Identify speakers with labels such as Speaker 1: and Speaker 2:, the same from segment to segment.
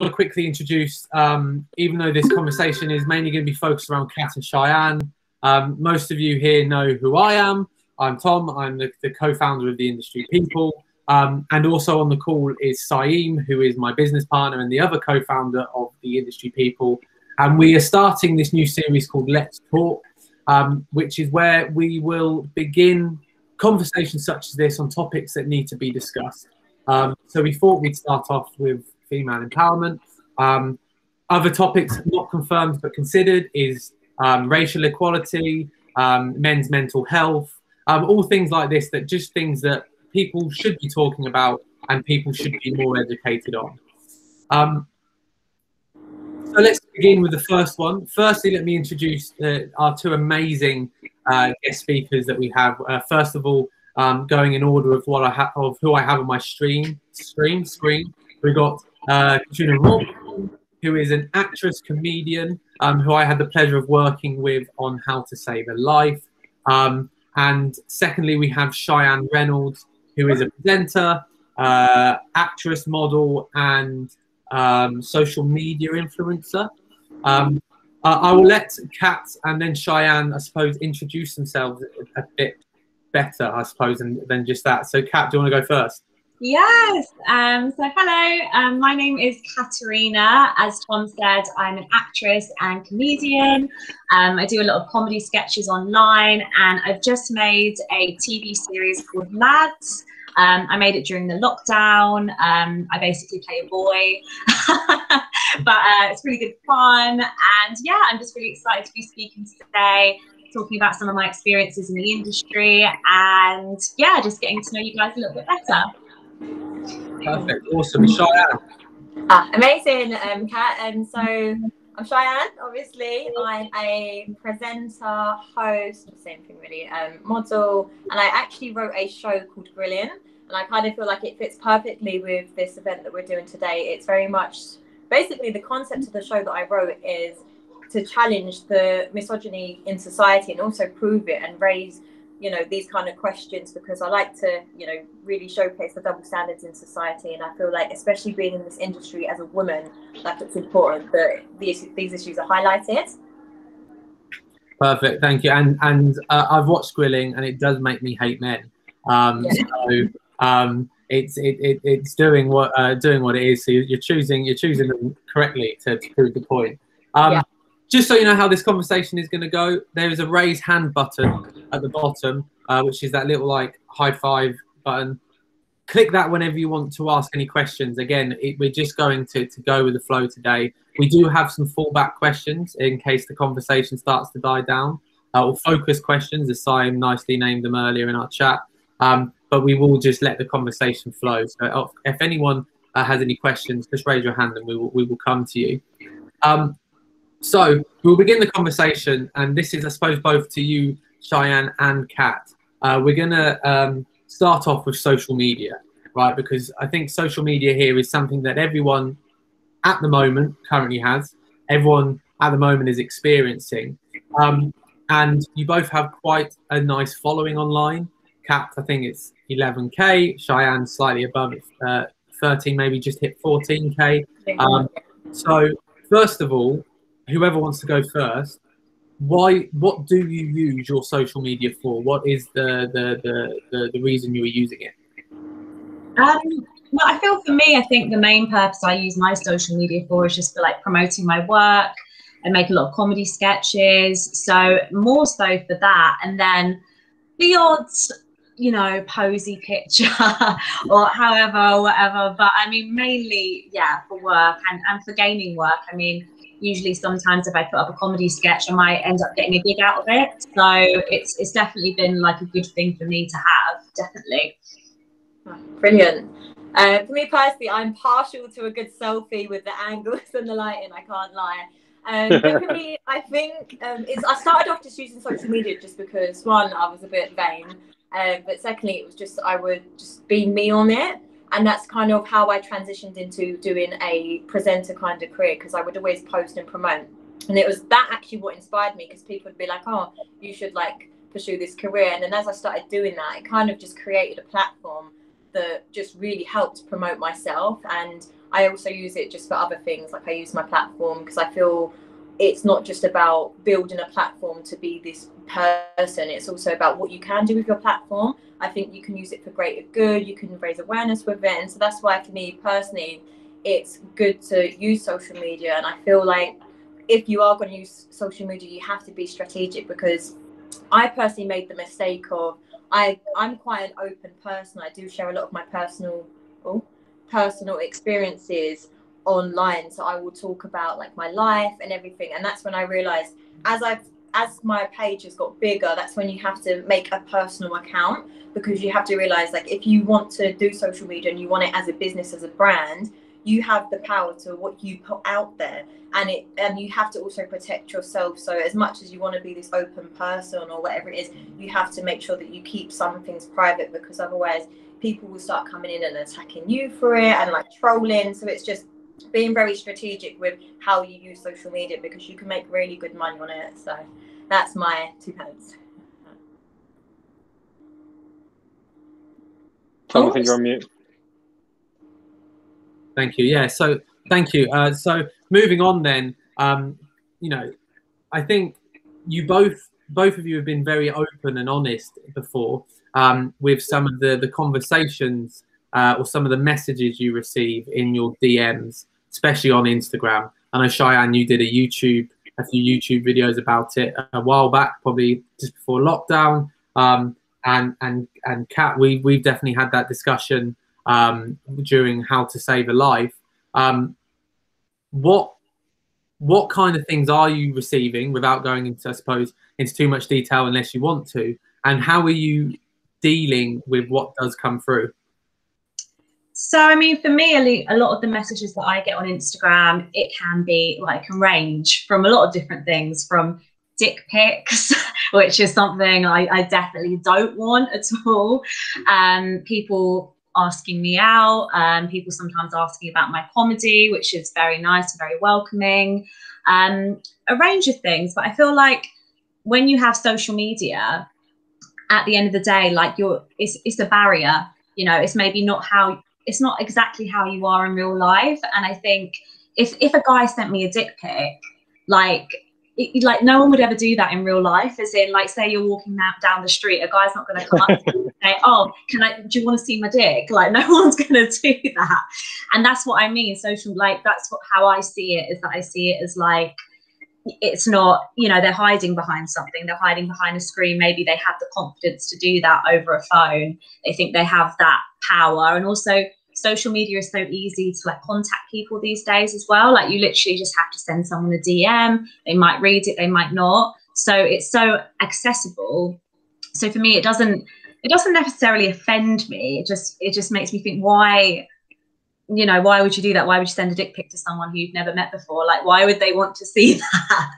Speaker 1: want to quickly introduce, even though this conversation is mainly going to be focused around Kat and Cheyenne, most of you here know who I am. I'm Tom. I'm the co-founder of the Industry People. And also on the call is Saeem, who is my business partner and the other co-founder of the Industry People. And we are starting this new series called Let's Talk, which is where we will begin conversations such as this on topics that need to be discussed. So we thought we'd start off with female empowerment. Other topics not confirmed but considered is racial equality, men's mental health, all things like this, that just things that people should be talking about and people should be more educated on. So let's begin with the first one. Firstly, let me introduce our two amazing guest speakers that we have. First of all, going in order of what who I have on my screen. We've got Chian Reynolds, who is an actress, comedian, who I had the pleasure of working with on How to Save a Life. And secondly, we have Chian Reynolds, who is a presenter, actress, model, and social media influencer. I will let Kat and then Cheyenne, I suppose, introduce themselves a bit better, I suppose, than just that. So Kat, do you want to go first?
Speaker 2: Yes. So hello, my name is Katerina. As Tom said, I'm an actress and comedian. I do a lot of comedy sketches online, and I've just made a TV series called Lads. I made it during the lockdown. I basically play a boy, but it's really good fun. And yeah, I'm just really excited to be speaking today, talking about some of my experiences in the industry, and yeah, just getting to know you guys a little bit better.
Speaker 1: Perfect, awesome. Cheyenne.
Speaker 3: Amazing, Kat. And so I'm Cheyenne, obviously. I'm a presenter, host, same thing really, model, and I actually wrote a show called Brilliant, and I kind of feel like it fits perfectly with this event that we're doing today. It's very much, basically the concept of the show that I wrote is to challenge the misogyny in society and also prove it and raise, you know, these kind of questions, because I like to, you know, really showcase the double standards in society. And I feel like, especially being in this industry as a woman, like it's important that these issues are highlighted.
Speaker 1: Perfect, thank you. And I've watched Grilling, and it does make me hate men. So it's doing what it is. So you're choosing them correctly to prove the point. Just so you know how this conversation is going to go, there is a raise hand button at the bottom, which is that little like high five button. Click that whenever you want to ask any questions. Again, we're just going to go with the flow today. We do have some fallback questions in case the conversation starts to die down, or focus questions, as Saeem nicely named them earlier in our chat. But we will just let the conversation flow. So if anyone has any questions, just raise your hand and we will come to you. So we'll begin the conversation, and this is, I suppose, both to you, Cheyenne and Kat. We're going to start off with social media, right? Because I think social media here is something that everyone at the moment currently has. Everyone at the moment is experiencing. And you both have quite a nice following online. Kat, I think it's 11K. Cheyenne slightly above it, 13, maybe just hit 14K. So first of all, whoever wants to go first, what do you use your social media for? What is the reason you are using it?
Speaker 2: Well, I feel for me, I think the main purpose I use my social media for is just for like promoting my work. I make a lot of comedy sketches, so more so for that, and then the odds, you know, posy picture or however or whatever. But I mean, mainly, yeah, for work and for gaining work. I mean, usually sometimes if I put up a comedy sketch, I might end up getting a gig out of it. So it's definitely been like a good thing for me to have, definitely.
Speaker 3: Brilliant. For me personally, I'm partial to a good selfie with the angles and the lighting, I can't lie. But for me, I think I started off just using social media just because, one, I was a bit vain, but secondly, it was just I would just be me on it. And that's kind of how I transitioned into doing a presenter kind of career, because I would always post and promote. And it was that actually what inspired me, because people would be like, oh, you should like pursue this career. And then as I started doing that, it kind of just created a platform that just really helped promote myself. And I also use it just for other things. Like I use my platform because I feel it's not just about building a platform to be this person. It's also about what you can do with your platform. I think you can use it for greater good. You can raise awareness with it. And so that's why for me personally, it's good to use social media. And I feel like if you are going to use social media, you have to be strategic, because I personally made the mistake of, I'm quite an open person. I do share a lot of my personal experiences online. So I will talk about like my life and everything. And that's when I realized, as my page has got bigger, that's when you have to make a personal account, because you have to realize, like, if you want to do social media and you want it as a business, as a brand, you have the power to what you put out there, and you have to also protect yourself. So as much as you want to be this open person or whatever it is, you have to make sure that you keep some things private, because otherwise people will start coming in and attacking you for it and like trolling. So it's just being very strategic with how you use social media, because you can make really good money on it. So that's my 2 pence.
Speaker 4: Tom, I think you're on mute.
Speaker 1: Thank you. Yeah, so thank you. So moving on then, you know, I think you both of you have been very open and honest before with some of the conversations or some of the messages you receive in your DMs, especially on Instagram. I know, Chian, you did a few YouTube videos about it a while back, probably just before lockdown. And Kat, we've definitely had that discussion during How to Save a Life. What kind of things are you receiving, without going into, I suppose, into too much detail unless you want to, and how are you dealing with what does come through?
Speaker 2: So, I mean, for me, a lot of the messages that I get on Instagram, it can range from a lot of different things, from dick pics, which is something I definitely don't want at all. People asking me out, people sometimes asking about my comedy, which is very nice and very welcoming. A range of things. But I feel like when you have social media, at the end of the day, like it's a barrier. You know, it's not exactly how you are in real life. And I think if a guy sent me a dick pic, like no one would ever do that in real life. As in, like, say you're walking down the street, a guy's not going to come up to you and say, "Oh, do you want to see my dick?" Like, no one's going to do that. And that's what I mean. Social, like, how I see it, is that I see it as like, it's not, you know, they're hiding behind something. They're hiding behind a screen. Maybe they have the confidence to do that over a phone. They think they have that power. And also, social media is so easy to like contact people these days as well. Like, you literally just have to send someone a DM. They might read it, they might not. So it's so accessible. So for me, it doesn't necessarily offend me. It just makes me think, why would you do that? Why would you send a dick pic to someone who you've never met before? Like, why would they want to see that?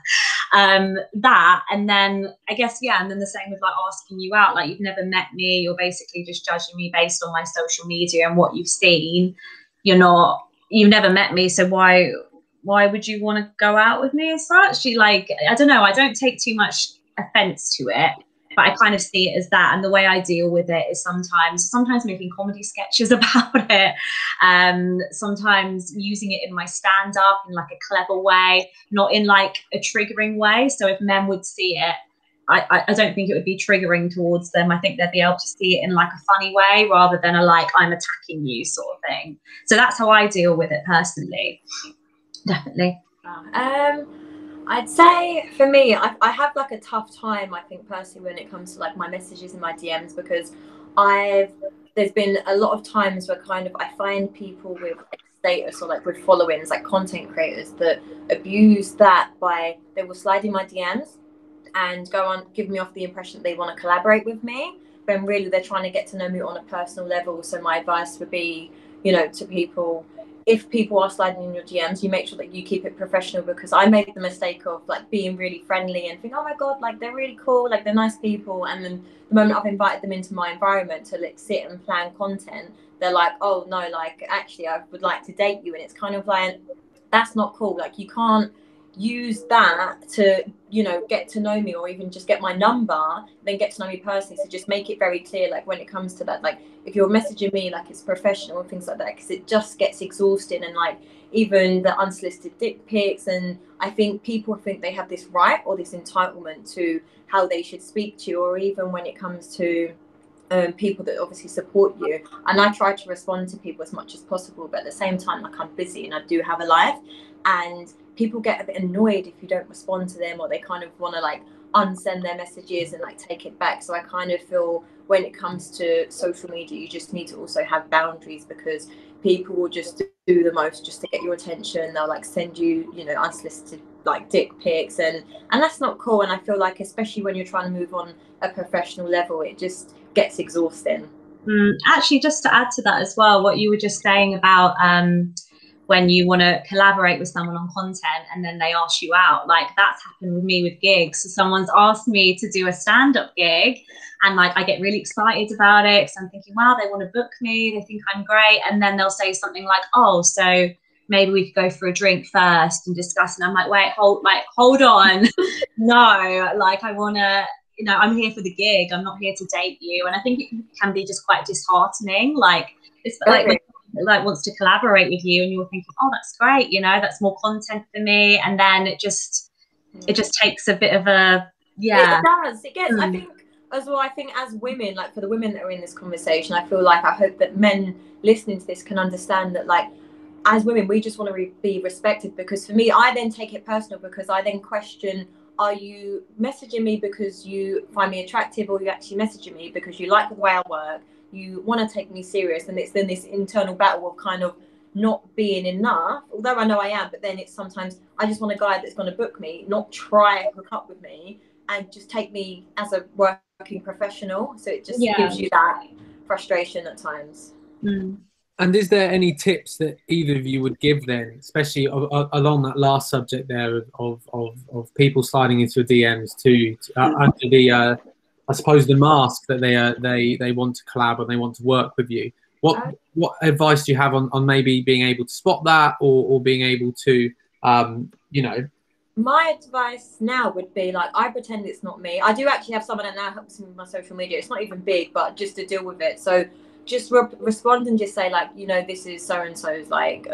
Speaker 2: And then I guess, yeah, and then the same with like asking you out. Like, you've never met me, you're basically just judging me based on my social media and what you've seen. You've never met me, so why would you want to go out with me as such? Like, I don't know, I don't take too much offense to it, but I kind of see it as that. And the way I deal with it is sometimes making comedy sketches about it, sometimes using it in my stand-up in like a clever way, not in like a triggering way. So if men would see it, I don't think it would be triggering towards them. I think they'd be able to see it in like a funny way, rather than a like, I'm attacking you sort of thing. So that's how I deal with it personally. Definitely.
Speaker 3: I'd say for me, I have like a tough time, I think, personally, when it comes to like my messages and my DMs, because there's been a lot of times where kind of I find people with like status or like with followings, like content creators, that abuse that by, they will slide in my DMs and go on, give me off the impression that they want to collaborate with me, when really they're trying to get to know me on a personal level. So my advice would be, you know, to people, if people are sliding in your DMs, you make sure that you keep it professional, because I made the mistake of like being really friendly and think, oh my God, like they're really cool, like they're nice people. And then the moment I've invited them into my environment to like sit and plan content, they're like, oh no, like actually I would like to date you. And it's kind of like, that's not cool. Like you use that to, you know, get to know me, or even just get my number, then get to know me personally. So just make it very clear, like when it comes to that, like if you're messaging me, like it's professional and things like that, because it just gets exhausting. And like even the unsolicited dick pics, and I think people think they have this right or this entitlement to how they should speak to you, or even when it comes to people that obviously support you. And I try to respond to people as much as possible, but at the same time, like I'm busy and I do have a life, and people get a bit annoyed if you don't respond to them, or they kind of want to like unsend their messages and like take it back. So I kind of feel when it comes to social media, you just need to also have boundaries, because people will just do the most just to get your attention. They'll like send you, you know, unsolicited like dick pics, and that's not cool. And I feel like especially when you're trying to move on a professional level, it just gets exhausting.
Speaker 2: Actually, just to add to that as well, what you were just saying about when you want to collaborate with someone on content and then they ask you out, like that's happened with me with gigs. So someone's asked me to do a stand-up gig, and like I get really excited about it because I'm thinking, wow, they want to book me, they think I'm great, and then they'll say something like, oh, so maybe we could go for a drink first and discuss. And I'm like, wait, hold on. No, like I want to, you know, I'm here for the gig, I'm not here to date you. And I think it can be just quite disheartening. Like it's like when like wants to collaborate with you and you're thinking, oh, that's great, you know, that's more content for me, and then it just takes a bit of a
Speaker 3: it does, it gets I think as well, I think as women, like for the women that are in this conversation, I feel like I hope that men listening to this can understand that like as women we just want to be respected. Because for me, I then take it personal, because I then question, are you messaging me because you find me attractive, or are you actually messaging me because you like the way I work, you want to take me serious? And it's then this internal battle of kind of not being enough, although I know I am, but then it's sometimes I just want a guy that's going to book me, not try and hook up with me, and just take me as a working professional. So it just gives you that frustration at times.
Speaker 1: And is there any tips that either of you would give then, especially along that last subject there of people sliding into your DMs to under the I suppose the mask that they want to collab and they want to work with you? What advice do you have on maybe being able to spot that, or being able to you know?
Speaker 3: My advice now would be like, I pretend it's not me. I do actually have someone that now helps me with my social media. It's not even big, but just to deal with it. So just respond and just say like, you know, this is so-and-so's like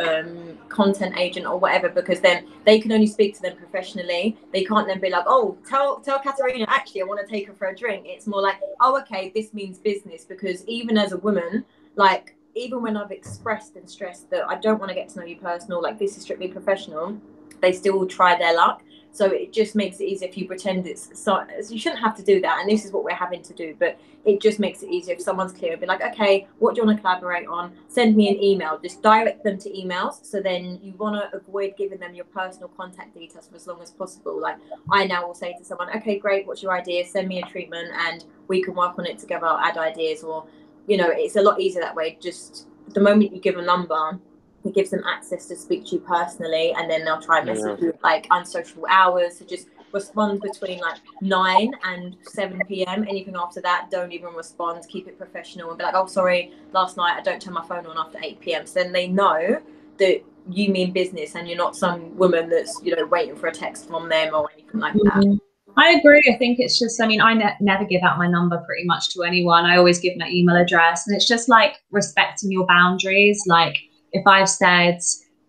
Speaker 3: content agent or whatever, because then they can only speak to them professionally. They can't then be like, oh, tell Katerina, actually I want to take her for a drink. It's more like, oh, okay, this means business. Because even as a woman, like even when I've expressed and stressed that I don't want to get to know you personal, like this is strictly professional, they still try their luck. So it just makes it easier if you pretend it's so. You shouldn't have to do that, and this is what we're having to do. But it just makes it easier if someone's clear. Be like, okay, what do you want to collaborate on? Send me an email. Just direct them to emails. So then you want to avoid giving them your personal contact details for as long as possible. Like I now will say to someone, okay, great, what's your idea? Send me a treatment, and we can work on it together. I'll add ideas, or you know, it's a lot easier that way. Just the moment you give a number, it gives them access to speak to you personally, and then they'll try and message you like unsociable hours. So just respond between like 9 and 7 p.m. Anything after that, don't even respond. Keep it professional and be like, oh, sorry, last night I don't turn my phone on after 8 p.m. So then they know that you mean business and you're not some woman that's, you know, waiting for a text from them or anything like that.
Speaker 2: I agree. I think it's just, I mean, I never give out my number pretty much to anyone. I always give my email address, and it's just like respecting your boundaries. Like if I've said,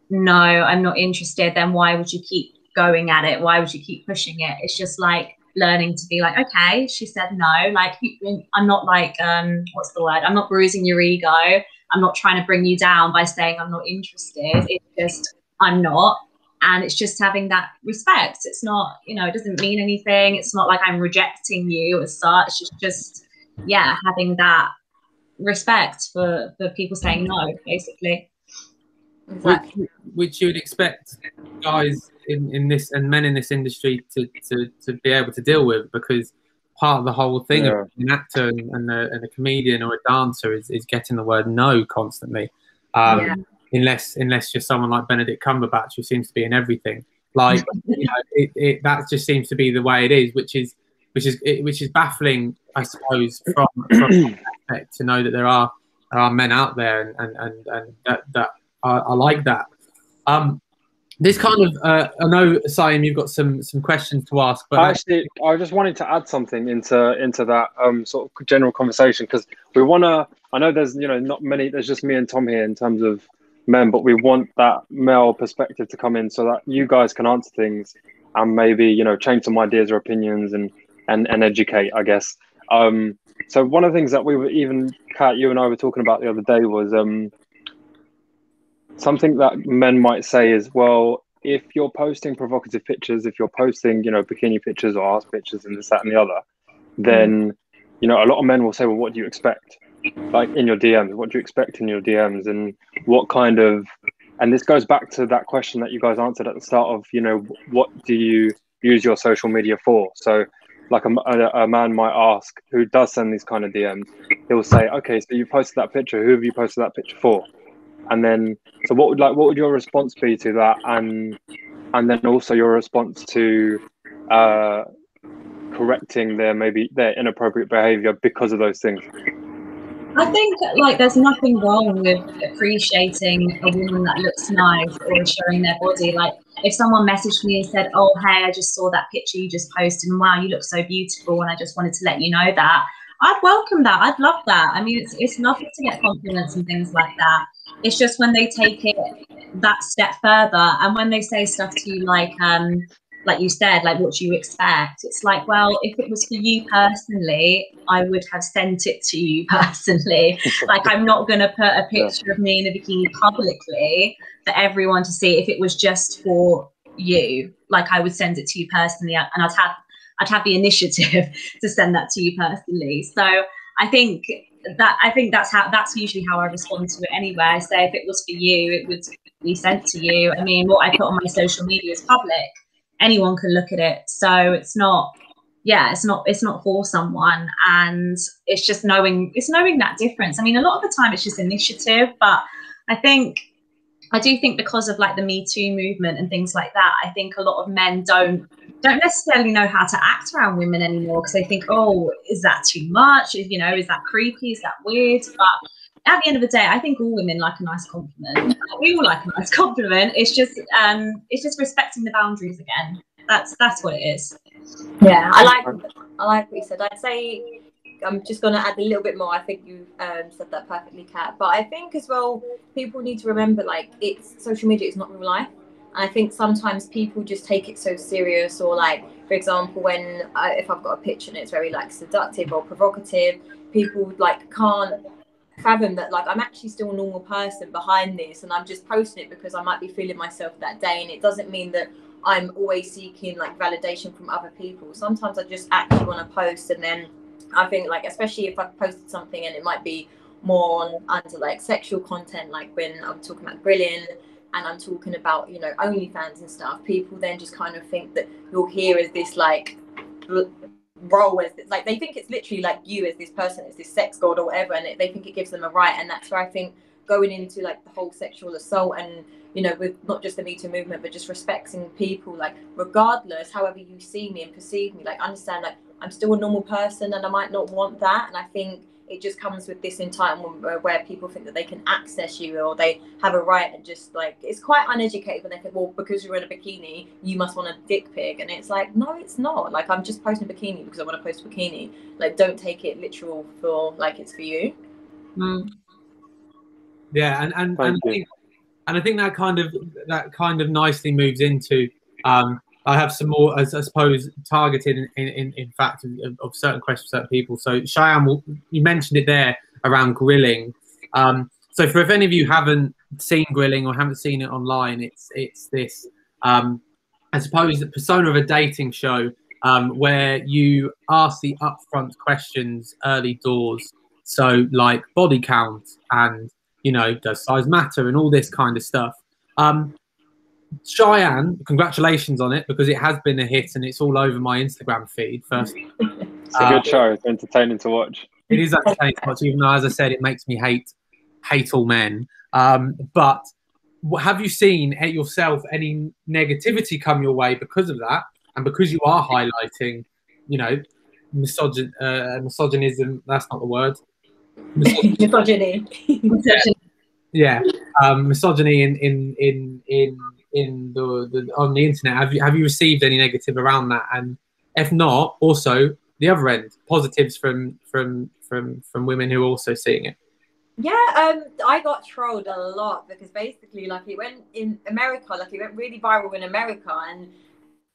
Speaker 2: no, I'm not interested, then why would you keep going at it? Why would you keep pushing it? It's just like learning to be like, okay, she said no. Like I'm not like, what's the word? I'm not bruising your ego. I'm not trying to bring you down by saying I'm not interested. It's just, I'm not. And it's just having that respect. It's not, you know, it doesn't mean anything. It's not like I'm rejecting you as such. It's just, yeah, having that respect for people saying no, basically.
Speaker 3: Exactly.
Speaker 1: Which you would expect guys in this and men in this industry to be able to deal with, because part of the whole thing of an actor and a comedian or a dancer is getting the word no constantly. Unless you're someone like Benedict Cumberbatch, who seems to be in everything. Like you know, that just seems to be the way it is, which is baffling, I suppose, from that aspect, to know that there are men out there and that are like that. this kind of I know, Siam, you've got some questions to ask, but
Speaker 4: actually, I just wanted to add something into that sort of general conversation, because we want to. I know there's not many. There's just me and Tom here in terms of men, but we want that male perspective to come in so that you guys can answer things and maybe change some ideas or opinions and educate, I guess. So one of the things that we were, even Kat, you and I were talking about the other day was something that men might say is, well, if you're posting provocative pictures, if you're posting, bikini pictures or ass pictures and this, that, and the other, then, a lot of men will say, well, what do you expect? Like in your DMs, what do you expect in your DMs? And what kind of, and this goes back to that question that you guys answered at the start of, what do you use your social media for? So like a man might ask, who does send these kind of DMs, he'll say, okay, so you posted that picture, who have you posted that picture for? And then, so what would your response be to that? And then also your response to correcting their inappropriate behavior because of those things.
Speaker 2: I think like there's nothing wrong with appreciating a woman that looks nice or showing their body. Like if someone messaged me and said, oh, hey, I just saw that picture you just posted and wow, you look so beautiful and I just wanted to let you know that, I'd welcome that. I'd love that. I mean, it's lovely to get compliments and things like that. It's just when they take it that step further and when they say stuff to you like you said, like what do you expect? It's like, well, if it was for you personally, I would have sent it to you personally. Like I'm not going to put a picture of me in a bikini publicly for everyone to see. If it was just for you, like I would send it to you personally and I'd have the initiative to send that to you personally. So I think that's usually how I respond to it anyway. I say if it was for you, it would be sent to you. I mean, what I put on my social media is public. Anyone can look at it. So it's not for someone, and it's just knowing that difference. I mean, a lot of the time it's just initiative, but I do think because of like the Me Too movement and things like that, I think a lot of men don't necessarily know how to act around women anymore because they think, oh, is that too much? Is that creepy? Is that weird? But at the end of the day, I think all women like a nice compliment. We all like a nice compliment. It's just respecting the boundaries again. That's what it is.
Speaker 3: Yeah, I like what you said. I'd say I'm just going to add a little bit more. I think you said that perfectly, Kat. But I think as well, people need to remember, like, social media is not real life. And I think sometimes people just take it so serious, or like, for example, if I've got a picture and it's very like seductive or provocative, people like can't fathom that like I'm actually still a normal person behind this, and I'm just posting it because I might be feeling myself that day, and it doesn't mean that I'm always seeking like validation from other people. Sometimes I just actually want to post, and then I think like, especially if I've posted something and it might be more under like sexual content, like when I'm talking about grilling and I'm talking about OnlyFans and stuff, people then just kind of think that you're here as this like role, as like they think it's literally like you as this person, as this sex god or whatever, and they think it gives them a right. And that's where I think going into like the whole sexual assault and with not just the Me Too movement, but just respecting people, like regardless, however you see me and perceive me, like understand like I'm still a normal person and I might not want that. And I think it just comes with this entitlement where people think that they can access you or they have a right, and just like it's quite uneducated when they think, well, because you're in a bikini you must want a dick pic, and it's like, no, it's not. Like I'm just posting a bikini because I want to post a bikini. Like don't take it literal for like it's for you.
Speaker 1: Yeah, and I think that kind of nicely moves into I have some more, I suppose, targeted in fact of certain questions, certain people. So Cheyenne, you mentioned it there around grilling. So for if any of you haven't seen grilling or haven't seen it online, it's this I suppose the persona of a dating show where you ask the upfront questions early doors. So like body count and does size matter and all this kind of stuff. Cheyenne, congratulations on it, because it has been a hit and it's all over my Instagram feed. First,
Speaker 4: it's a good show. It's entertaining to watch.
Speaker 1: It is entertaining to watch, even though, as I said, it makes me hate all men. But have you seen yourself any negativity come your way because of that, and because you are highlighting, misogynism? That's not the word.
Speaker 3: Misogyny.
Speaker 1: Yeah, misogyny in in the on the internet. Have you received any negative around that? And if not, also the other end, positives from women who are also seeing it.
Speaker 3: Yeah, I got trolled a lot because basically, like, it went in America, like it went really viral in America,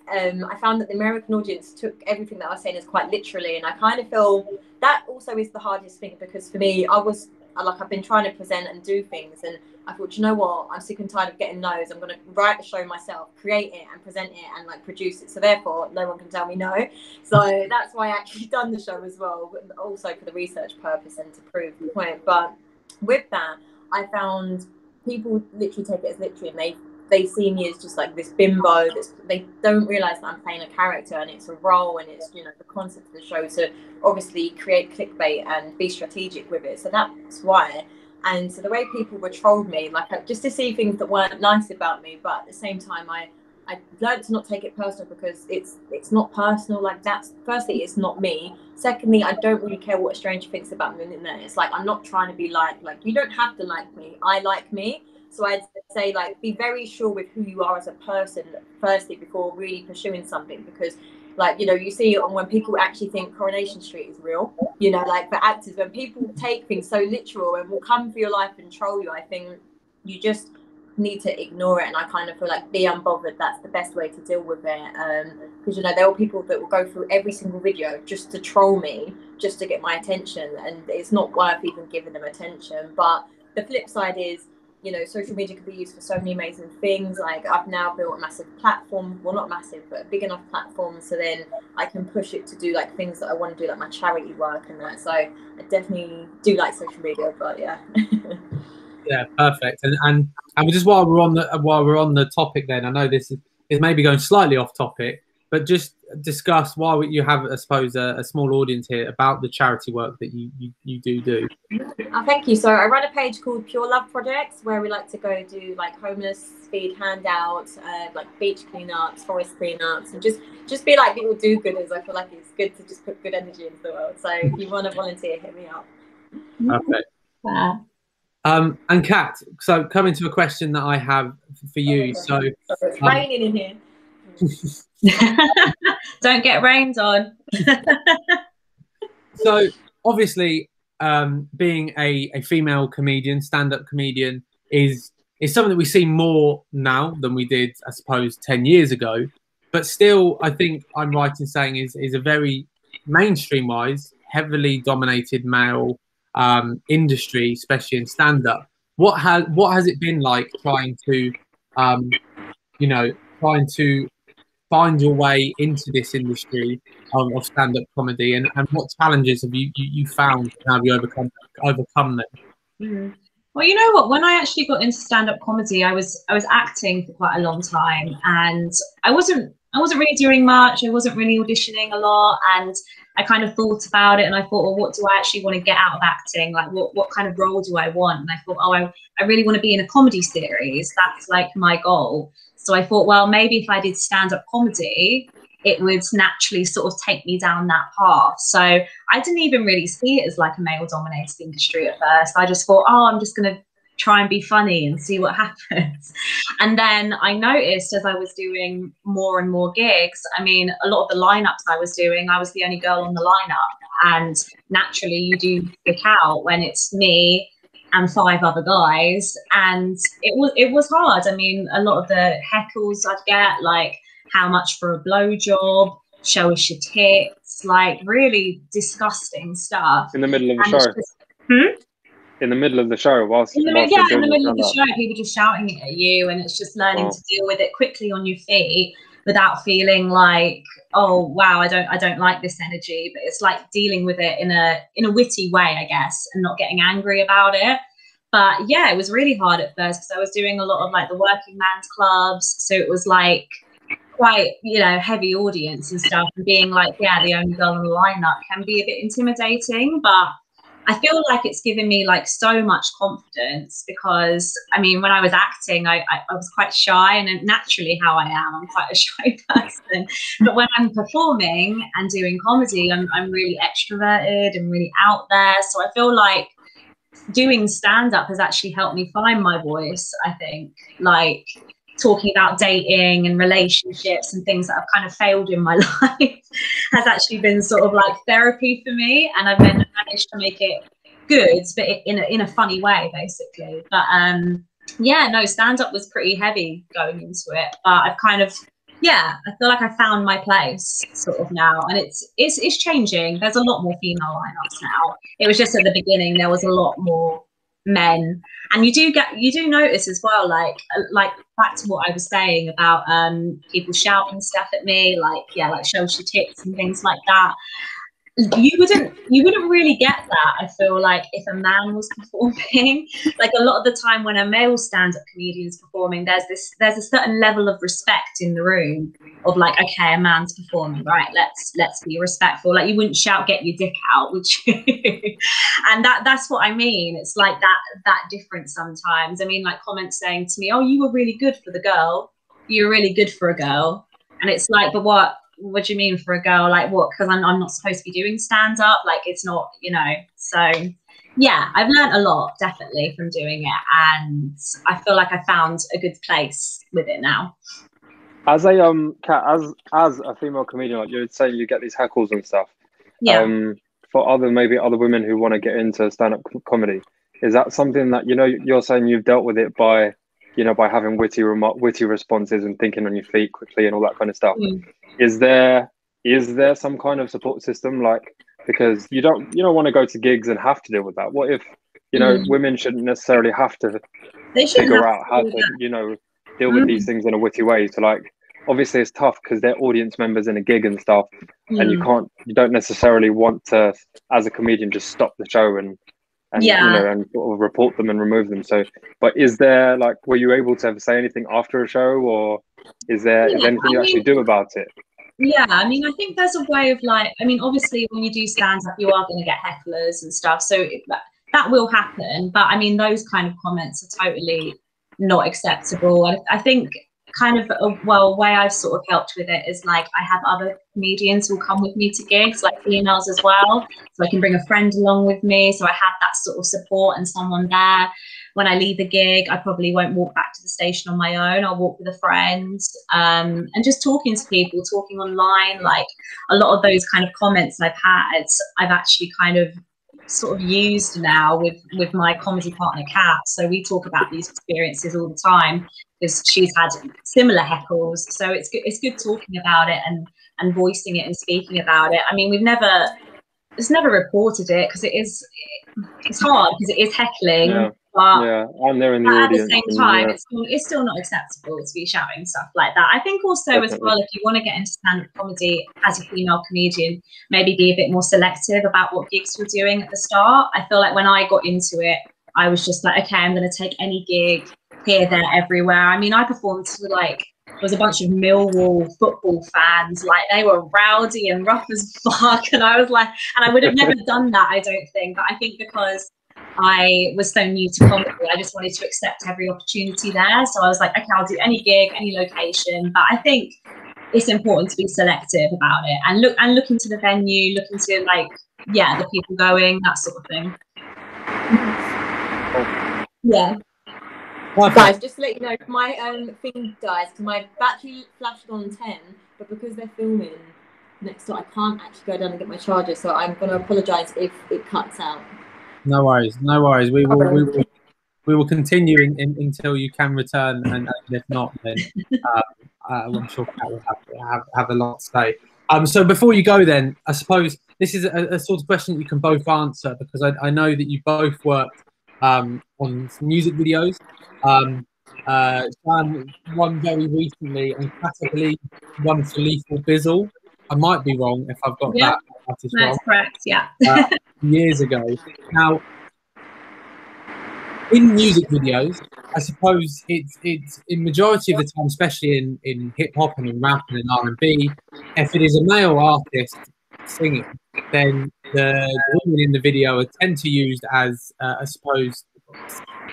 Speaker 3: and I found that the American audience took everything that I was saying as quite literally, and I kind of feel that also is the hardest thing, because for me, I've been trying to present and do things, and I thought, you know what, I'm sick and tired of getting no's. I'm going to write a show myself, create it and present it and like produce it, so therefore no one can tell me no. So that's why I actually done the show as well, also for the research purpose and to prove the point. But with that, I found people literally take it as literally, and they see me as just like this bimbo. They don't realize that I'm playing a character, and it's a role, and it's, you know, the concept of the show to obviously create clickbait and be strategic with it. So that's why. And so the way people were trolled me, like, just to see things that weren't nice about me, but at the same time, I learned to not take it personal, because it's not personal. Like, that's, firstly, it's not me. Secondly, I don't really care what a stranger thinks about me on the internet. It's like, I'm not trying to be like you don't have to like me. I like me. So I'd say, like, be very sure with who you are as a person, firstly, before really pursuing something. Because, like, you know, you see when people actually think Coronation Street is real, you know, like, for actors, when people take things so literal and will come for your life and troll you, I think you just need to ignore it. And I kind of feel like, be unbothered. That's the best way to deal with it. Because, you know, there are people that will go through every single video just to troll me, just to get my attention, and it's not worth even giving them attention. But the flip side is, you know, social media can be used for so many amazing things. Like, I've now built a massive platform, well, not massive, but a big enough platform, so then I can push it to do like things that I want to do, like my charity work and that. So I definitely do like social media, but yeah.
Speaker 1: Yeah, perfect. And just while we're on the topic, then I know this is maybe going slightly off topic, but just discuss why you have, I suppose, a small audience here about the charity work that you do.
Speaker 3: Oh, thank you. So I run a page called Pure Love Projects, where we like to go do like homeless feed handouts, like beach cleanups, forest cleanups, and just be like little do-gooders. I feel like it's good to just put good energy into the world. So if you want to volunteer, hit me up.
Speaker 1: Perfect.
Speaker 2: Yeah.
Speaker 1: And Kat, so coming to a question that I have for you. So
Speaker 3: it's raining in here.
Speaker 2: Don't get rained on.
Speaker 1: So obviously, being a female comedian, stand-up comedian, is something that we see more now than we did, I suppose, 10 years ago. But still, I think I'm right in saying is a very mainstream-wise, heavily dominated male industry, especially in stand-up. What has it been like trying to, trying to find your way into this industry of stand-up comedy, and what challenges have you found, and how have you overcome them?
Speaker 2: Mm. Well, you know what? When I actually got into stand-up comedy, I was acting for quite a long time, and I wasn't really doing much. I wasn't really auditioning a lot, and I kind of thought about it, and I thought, well, what do I actually want to get out of acting? Like, what kind of role do I want? And I thought, oh, I really want to be in a comedy series. That's like my goal. So I thought, well, maybe if I did stand-up comedy, it would naturally sort of take me down that path. So I didn't even really see it as like a male-dominated industry at first. I just thought, oh, I'm just going to try and be funny and see what happens. And then I noticed, as I was doing more and more gigs, I mean, a lot of the lineups I was doing, I was the only girl on the lineup. And naturally, you do stick out when it's me and 5 other guys, and it was hard. I mean, a lot of the heckles I'd get, like, how much for a blowjob, show us your tits, like really disgusting stuff.
Speaker 4: In the middle of the show. In the middle of the show,
Speaker 2: in the middle of the show, people just shouting it at you, and it's just learning to deal with it quickly on your feet without feeling like, oh wow, I don't like this energy. But it's like dealing with it in a witty way, I guess, and not getting angry about it. But yeah, it was really hard at first, because I was doing a lot of like the working man's clubs, so it was like quite, you know, heavy audience and stuff, and being like, yeah, the only girl on the lineup can be a bit intimidating. But I feel like it's given me like so much confidence, because I mean, when I was acting, I was quite shy, and naturally how I am, I'm quite a shy person. But when I'm performing and doing comedy, I'm really extroverted and really out there. So I feel like doing stand-up has actually helped me find my voice, I think. Like, talking about dating and relationships and things that have kind of failed in my life has actually been sort of like therapy for me, and I've managed to make it good, but in a funny way, basically. But yeah, no, stand up was pretty heavy going into it, but I've kind of, yeah, I feel like I found my place sort of now, and it's changing. There's a lot more female lineups now. It was just at the beginning there was a lot more men, and you do notice as well, like back to what I was saying about people shouting stuff at me, like, yeah, like show your tits and things like that. You wouldn't really get that, I feel like, if a man was performing. Like, a lot of the time when a male stand-up comedian is performing, there's a certain level of respect in the room of like, okay, a man's performing, right, let's be respectful. Like, you wouldn't shout get your dick out, would you? And that's what I mean. It's like that difference sometimes. I mean, like, comments saying to me, oh, you were really good for the girl, you were really good for a girl. And it's like, but what do you mean for a girl? Like, what? Because I'm not supposed to be doing stand up. Like, it's not, you know. So yeah, I've learned a lot, definitely, from doing it, and I feel like I found a good place with it now.
Speaker 4: As a Kat, as a female comedian, like you're saying, you get these heckles and stuff.
Speaker 2: Yeah.
Speaker 4: For maybe other women who want to get into stand-up comedy, is that something that, you know, you're saying you've dealt with it by, you know, by having witty responses and thinking on your feet quickly and all that kind of stuff? Is there some kind of support system? Like, because you don't want to go to gigs and have to deal with that. What if, you know, women shouldn't necessarily have to figure out how to, you know, deal with these things in a witty way? So, like, obviously it's tough because they're audience members in a gig and stuff, and you don't necessarily want to, as a comedian, just stop the show and you know, and sort of report them and remove them. So, but is there, like, were you able to ever say anything after a show, or is there anything you actually do about it?
Speaker 2: Yeah, I mean, I think there's a way of, like, I mean, obviously when you do stand up, you are going to get hecklers and stuff, so that will happen. But I mean, those kind of comments are totally not acceptable. I think kind of a way I've sort of helped with it is, like, I have other comedians who will come with me to gigs, like females as well, so I can bring a friend along with me, so I have that sort of support and someone there. When I leave a gig, I probably won't walk back to the station on my own. I'll walk with a friend, and just talking to people, talking online. Like, a lot of those kind of comments I've had, I've actually kind of sort of used now with my comedy partner Kat. So we talk about these experiences all the time because she's had similar heckles. So it's good talking about it and voicing it and speaking about it. I mean, it's never reported it because it's hard because it is heckling.
Speaker 4: Yeah.
Speaker 2: But
Speaker 4: I'm there in the audience.
Speaker 2: At the same time, it's still not acceptable to be shouting stuff like that. I think also Definitely. As well, if you want to get into stand-up comedy as a female comedian, maybe be a bit more selective about what gigs you're doing at the start. I feel like when I got into it, I was just like, okay, I'm going to take any gig here, there, everywhere. I mean, I performed to, like, there was a bunch of Millwall football fans, like, they were rowdy and rough as fuck, and I was like, and I would have never done that, I don't think, but I think because I was so new to comedy, I just wanted to accept every opportunity there. So I was like, okay, I'll do any gig, any location. But I think it's important to be selective about it and look into the venue, look into, like, the people going, that sort of thing. Yeah.
Speaker 3: Guys, just to let you know, my thing dies, my battery flashed on 10, but because they're filming next door, I can't actually go down and get my charger. So I'm going to apologise if it cuts out.
Speaker 1: No worries. We will continue until you can return, and if not, then I'm sure Kat will have a lot to say. So before you go, then I suppose this is a sort of question that you can both answer, because I know that you both worked on some music videos. One very recently, and Kat, I believe, one for Lethal Bizzle. I might be wrong if I've got that.
Speaker 2: That's correct. Yeah.
Speaker 1: Years ago. Now, in music videos, I suppose it's in majority of the time, especially in hip hop and in rap and in R&B, if it is a male artist singing, then the women in the video are tend to used as I suppose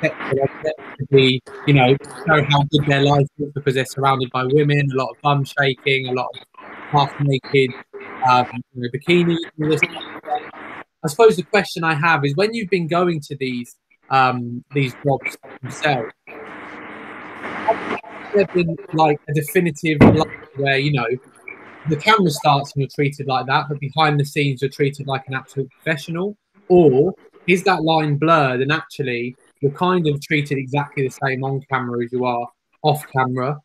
Speaker 1: to be, you know how good their life is, because they're surrounded by women, a lot of bum shaking, a lot of half naked bikini. I suppose the question I have is, when you've been going to these jobs themselves, there been like a definitive line where, you know, the camera starts and you're treated like that, but behind the scenes you're treated like an absolute professional? Or is that line blurred and actually you're kind of treated exactly the same on camera as you are off camera?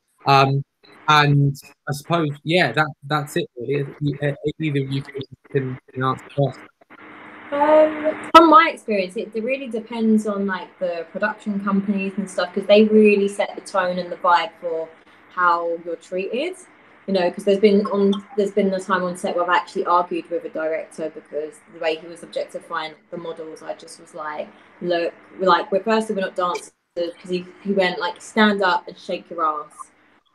Speaker 1: And I suppose, yeah, that's it really. Either of you can answer first.
Speaker 3: From my experience, it really depends on like the production companies and stuff, because they really set the tone and the vibe for how you're treated. You know, because there's been the time on set where I've actually argued with a director because the way he was objectifying the models, I just was like, look, firstly we're not dancers, because he went like, stand up and shake your ass.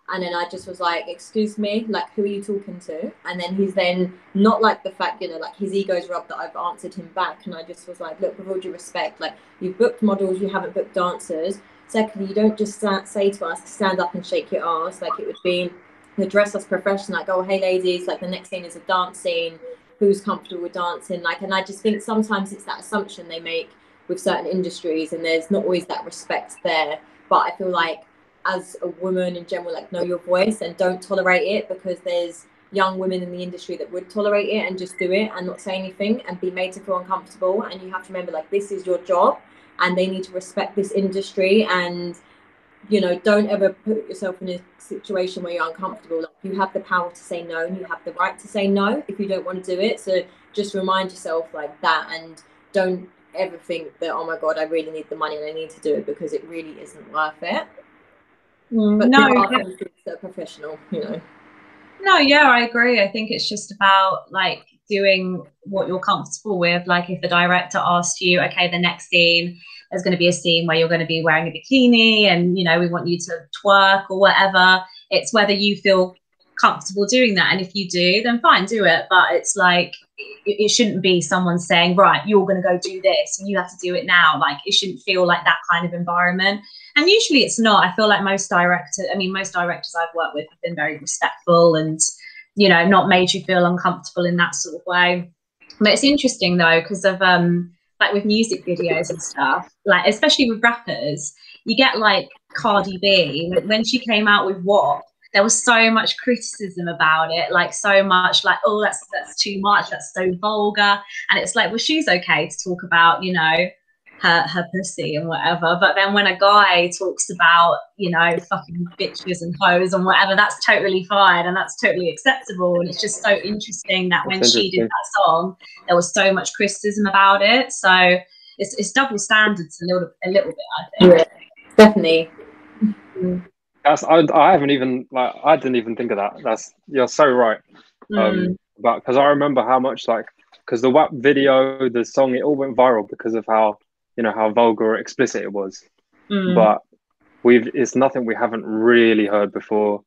Speaker 3: And then I just was like, excuse me, like, who are you talking to? And then he's then not like the fact, you know, like his ego's rubbed that I've answered him back. And I just was like, look, with all due respect, like, you've booked models, you haven't booked dancers. Secondly, you don't just say to us, stand up and shake your ass. Like, it would be address us professional, like, oh, hey ladies, like the next scene is a dance scene. Who's comfortable with dancing? Like, and I just think sometimes it's that assumption they make with certain industries, and there's not always that respect there. But I feel like, as a woman in general, like, know your voice and don't tolerate it, because there's young women in the industry that would tolerate it and just do it and not say anything and be made to feel uncomfortable. And you have to remember, like, this is your job and they need to respect this industry. And, you know, don't ever put yourself in a situation where you're uncomfortable. Like, you have the power to say no, and you have the right to say no if you don't want to do it. So just remind yourself like that, and don't ever think that, oh my God, I really need the money and I need to do it, because it really isn't worth it. But
Speaker 2: no,
Speaker 3: they're professional, you know.
Speaker 2: No, yeah, I agree. I think it's just about like doing what you're comfortable with. Like, if the director asked you, okay, the next scene is going to be a scene where you're going to be wearing a bikini and, you know, we want you to twerk or whatever, it's whether you feel comfortable doing that. And if you do, then fine, do it. But it's like, it shouldn't be someone saying, right, you're going to go do this and you have to do it now. Like, it shouldn't feel like that kind of environment. And usually it's not. I feel like most directors I've worked with have been very respectful and, you know, not made you feel uncomfortable in that sort of way. But it's interesting though, because of like with music videos and stuff, like especially with rappers, you get like Cardi B, when she came out with WAP, there was so much criticism about it, like so much like, oh, that's too much, that's so vulgar. And it's like, well, she's okay to talk about, you know, her pussy and whatever, but then when a guy talks about, you know, fucking bitches and hoes and whatever, that's totally fine and that's totally acceptable. And it's just so interesting that when she did that song, there was so much criticism about it. So it's double standards a little bit, I think.
Speaker 3: Yeah, definitely.
Speaker 4: I haven't even, like, I didn't even think of that. You're so right. But because I remember how much, like, because the WAP video, the song, it all went viral because of how, you know, how vulgar or explicit it was. But it's nothing we haven't really heard before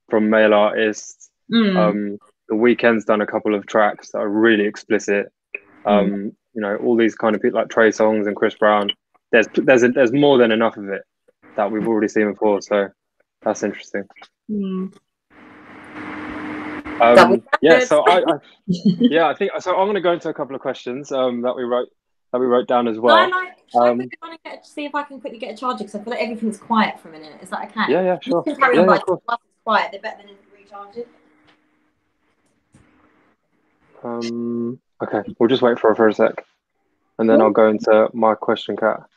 Speaker 4: from male artists. The Weeknd's done a couple of tracks that are really explicit. You know, all these kind of people like Trey Songz and Chris Brown. There's more than enough of it that we've already seen before. So that's interesting. Yeah. So I think so. I'm going to go into a couple of questions that we wrote down as well.
Speaker 3: Should I quickly want to see if I can quickly get a charger, because I feel like everything's quiet for a minute. Is that okay?
Speaker 4: Yeah, sure.
Speaker 3: You can carry on, but if it's quiet, they're better than recharging.
Speaker 4: Okay, we'll just wait for her for a sec, and then I'll go into my question, Kat.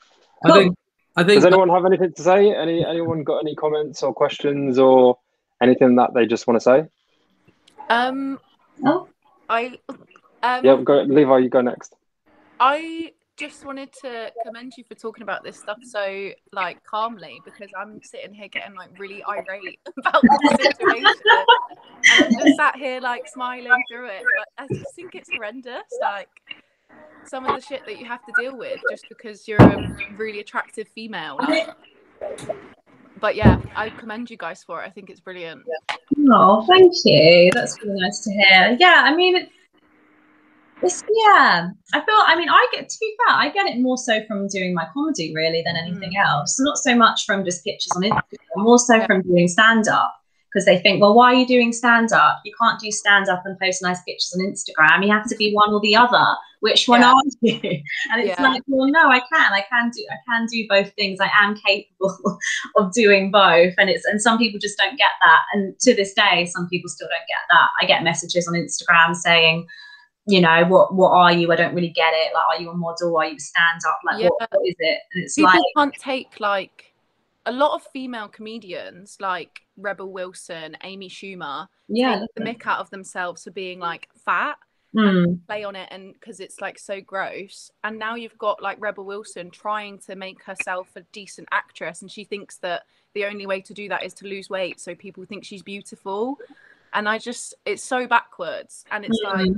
Speaker 1: I think.
Speaker 4: Does anyone have anything to say? Anyone got any comments or questions or anything that they just want to say? Go, Levi. You go next.
Speaker 5: I just wanted to commend you for talking about this stuff so like calmly, because I'm sitting here getting like really irate about the situation, and I'm just sat here like smiling through it. But I just think it's horrendous, like some of the shit that you have to deal with just because you're a really attractive female. Like. But yeah, I commend you guys for it. I think it's brilliant.
Speaker 2: Oh, thank you. That's really nice to hear. Yeah, I mean, I get it more so from doing my comedy really than anything else. Not so much from just pictures on Instagram, more so from doing stand-up, because they think, well, why are you doing stand-up? You can't do stand-up and post nice pictures on Instagram. You have to be one or the other. Which one are you? And it's like, well, no, I can do both things. I am capable of doing both. And some people just don't get that. And to this day, some people still don't get that. I get messages on Instagram saying, you know, what are you? I don't really get it. Like, are you a model? Are you stand-up? Like, what is it? And it's
Speaker 5: people
Speaker 2: like,
Speaker 5: can't take, like, a lot of female comedians like Rebel Wilson, Amy Schumer, take the mick out of themselves for being like fat and play on it, and because it's like so gross. And now you've got like Rebel Wilson trying to make herself a decent actress, and she thinks that the only way to do that is to lose weight so people think she's beautiful. And it's so backwards. And it's like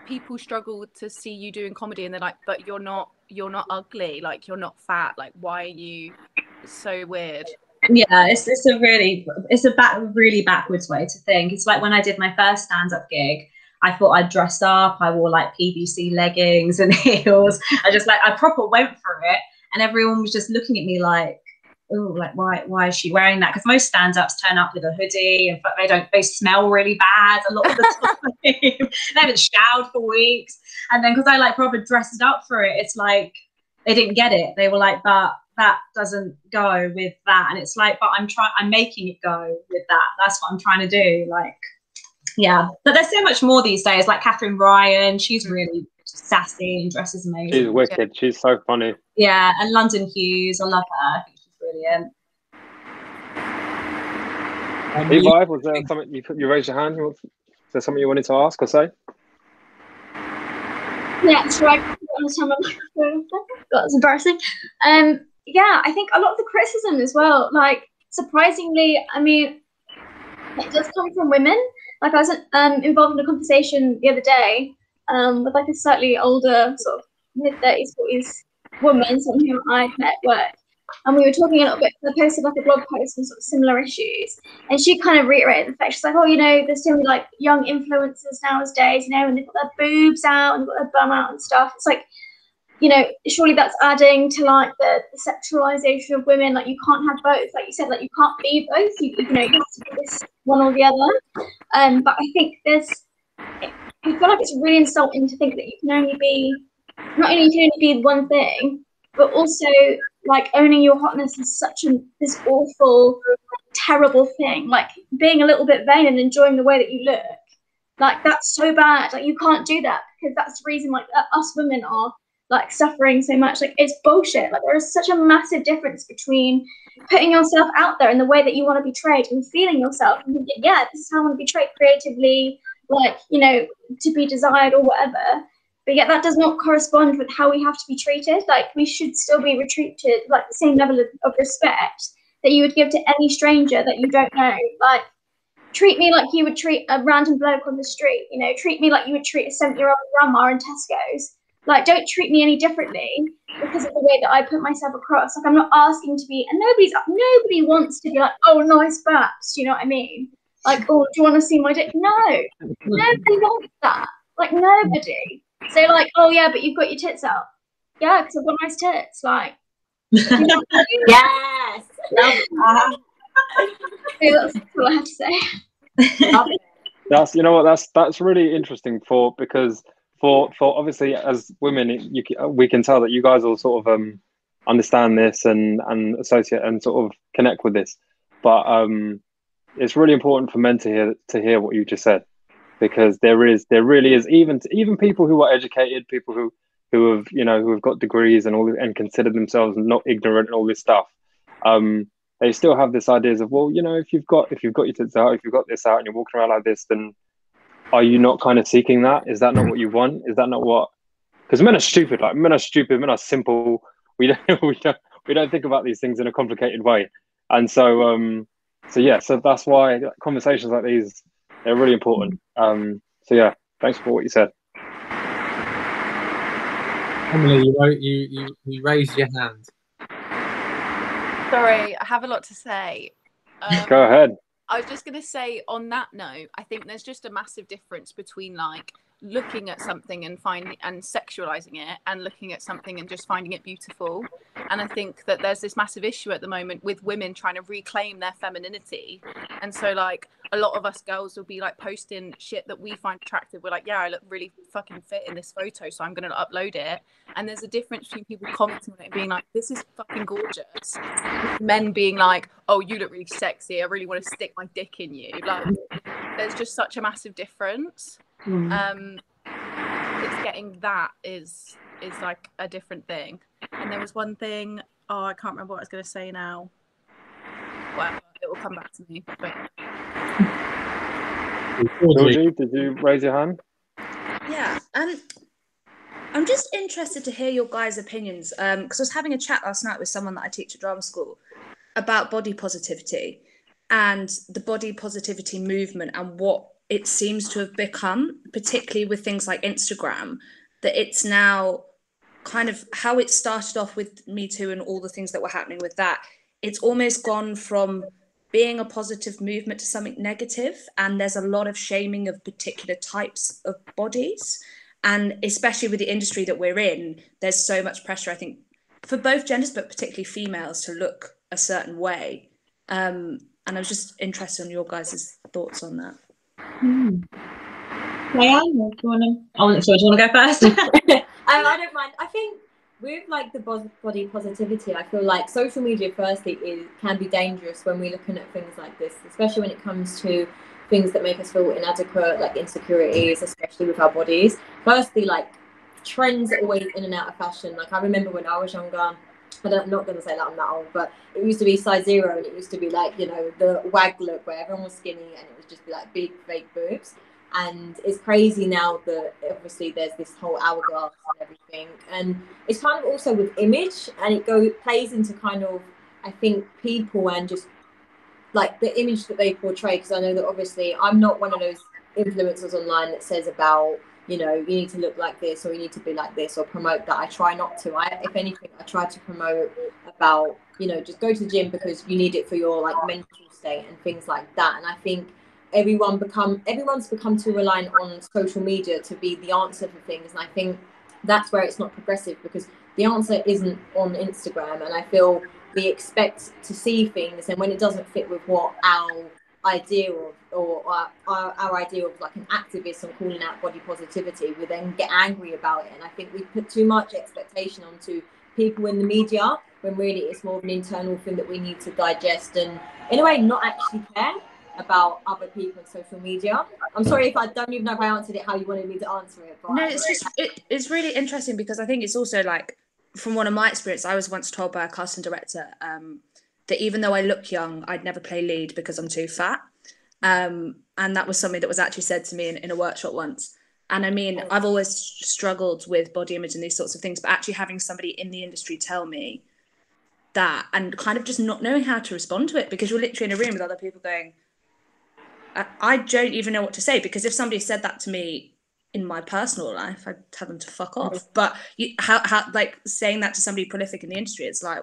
Speaker 5: people struggle to see you doing comedy, and they're like, but you're not ugly, like you're not fat, like why are you? It's so weird.
Speaker 2: Yeah, it's a really backwards way to think. It's like when I did my first stand-up gig, I thought I'd dress up. I wore like PVC leggings and heels. I proper went for it, and everyone was just looking at me like, oh, like why is she wearing that? Because most stand-ups turn up with a hoodie, and they smell really bad a lot of the time. They haven't showered for weeks, and then because I like proper dressed up for it, it's like they didn't get it. They were like, but that doesn't go with that. And it's like, but I'm making it go with that. That's what I'm trying to do. Like, yeah. But there's so much more these days. Like Catherine Ryan, she's really sassy and dresses amazing.
Speaker 4: She's wicked. She's so funny.
Speaker 2: Yeah, and London Hughes, I love her. I think she's brilliant.
Speaker 4: Vive, was there something you raised your hand? Is there something you wanted to ask or say?
Speaker 6: Yeah, so I can't understand my microphone. That's embarrassing. Yeah, I think a lot of the criticism as well, like, surprisingly, I mean, it does come from women. Like, I was involved in a conversation the other day with, like, a slightly older, sort of mid-30s, 40s woman, someone who I met at work. And we were talking a little bit, I posted, like, a blog post on sort of similar issues. And she kind of reiterated the fact, she's like, oh, you know, there's so many, like, young influencers nowadays, you know, and they've got their boobs out and they've got their bum out and stuff. It's like, you know, surely that's adding to like the sexualization of women. Like, you can't have both. Like you said, like you can't be both. You know, you have to be this one or the other. But I think I feel like it's really insulting to think that you can only be, not only you can only be one thing, but also like owning your hotness is such this awful, terrible thing. Like being a little bit vain and enjoying the way that you look. Like that's so bad. Like you can't do that, because that's the reason like us women are like suffering so much. Like it's bullshit. Like there is such a massive difference between putting yourself out there in the way that you want to be portrayed and feeling yourself and thinking, yeah, this is how I want to be portrayed creatively, like, you know, to be desired or whatever. But yet that does not correspond with how we have to be treated. Like we should still be treated like the same level of respect that you would give to any stranger that you don't know. Like treat me like you would treat a random bloke on the street, you know, treat me like you would treat a 70-year-old grandma in Tesco's. Like, don't treat me any differently because of the way that I put myself across. Like, I'm not asking to be, and nobody wants to be like, oh, nice baps. Do you know what I mean? Like, oh, do you want to see my dick? No, nobody wants that. Like, nobody. So, like, oh yeah, but you've got your tits out. Yeah, because I've got nice tits. Like, you know,
Speaker 3: Yes.
Speaker 6: that's all I have to say.
Speaker 4: That's, you know what, that's really interesting because for obviously as women, we can tell that you guys all sort of understand this and associate and sort of connect with this, but it's really important for men to hear what you just said, because there really is, even people who are educated, people who have got degrees and all, and consider themselves not ignorant and all this stuff, they still have this ideas of, well, you know, if you've got your tits out, if you've got this out and you're walking around like this, then are you not kind of seeking that? Is that not what you want? Is that not what? Because men are stupid. Like men are stupid. Men are simple. We don't think about these things in a complicated way. And so so that's why conversations like these, they're really important. So yeah, thanks for what you said.
Speaker 1: Emily, you raised your hand.
Speaker 5: Sorry, I have a lot to say.
Speaker 4: Go ahead.
Speaker 5: I was just going to say, on that note, I think there's just a massive difference between like looking at something and sexualizing it, and looking at something and just finding it beautiful. And I think that there's this massive issue at the moment with women trying to reclaim their femininity. And so like a lot of us girls will be like posting shit that we find attractive. We're like, yeah, I look really fucking fit in this photo, so I'm going to upload it. And there's a difference between people commenting on it and being like, this is fucking gorgeous. Men being like, oh, you look really sexy, I really want to stick my dick in you. Like, there's just such a massive difference. It's getting that is like a different thing. And there was one thing, I can't remember what I was going to say now. Well, it will come back to me. But
Speaker 4: Georgie, did you raise your hand?
Speaker 7: Yeah, I'm just interested to hear your guys' opinions, because I was having a chat last night with someone that I teach at drama school about body positivity and the body positivity movement and what it seems to have become, particularly with things like Instagram, that it's now kind of how it started off with Me Too and all the things that were happening with that. It's almost gone from being a positive movement to something negative, and there's a lot of shaming of particular types of bodies. And especially with the industry that we're in, there's so much pressure, I think, for both genders, but particularly females, to look a certain way. And I was just interested in your guys' thoughts on that.
Speaker 2: Diane, do you want to? I wasn't sure. Do you want to go first?
Speaker 3: I don't mind. I think with like the body positivity, I feel like social media, firstly, can be dangerous when we're looking at things like this, especially when it comes to things that make us feel inadequate, like insecurities, especially with our bodies. Firstly, like trends are always in and out of fashion. Like I remember when I was younger, I'm not going to say that I'm that old, but it used to be size 0, and it used to be like, you know, the wag look where everyone was skinny and it would just be like big fake boobs. And it's crazy now that obviously there's this whole hourglass and everything, and it's kind of also with image, and it plays into kind of, I think, people and just like the image that they portray. Because I know that obviously I'm not one of those influencers online that says about, you know, you need to look like this or you need to be like this or promote that. I try not to. If anything, I try to promote about, you know, just go to the gym because you need it for your like mental state and things like that. And I think everyone's become too reliant on social media to be the answer for things. And I think that's where it's not progressive, because the answer isn't on Instagram. And I feel we expect to see things, and when it doesn't fit with what our idea of, or our idea of like an activist on calling out body positivity, we then get angry about it. And I think we put too much expectation onto people in the media, when really it's more of an internal thing that we need to digest and in a way not actually care about other people on social media. I'm sorry if I don't even know if I answered it how you wanted me to answer it. But
Speaker 7: no, it's just it's really interesting, because I think it's also like, from one of my experience, I was once told by a casting director that even though I look young, I'd never play lead because I'm too fat. And that was something that was actually said to me in a workshop once. And I mean, I've always struggled with body image and these sorts of things, but actually having somebody in the industry tell me that, and kind of just not knowing how to respond to it, because you're literally in a room with other people going, I don't even know what to say, because if somebody said that to me in my personal life, I'd tell them to fuck off. But how like saying that to somebody prolific in the industry, it's like,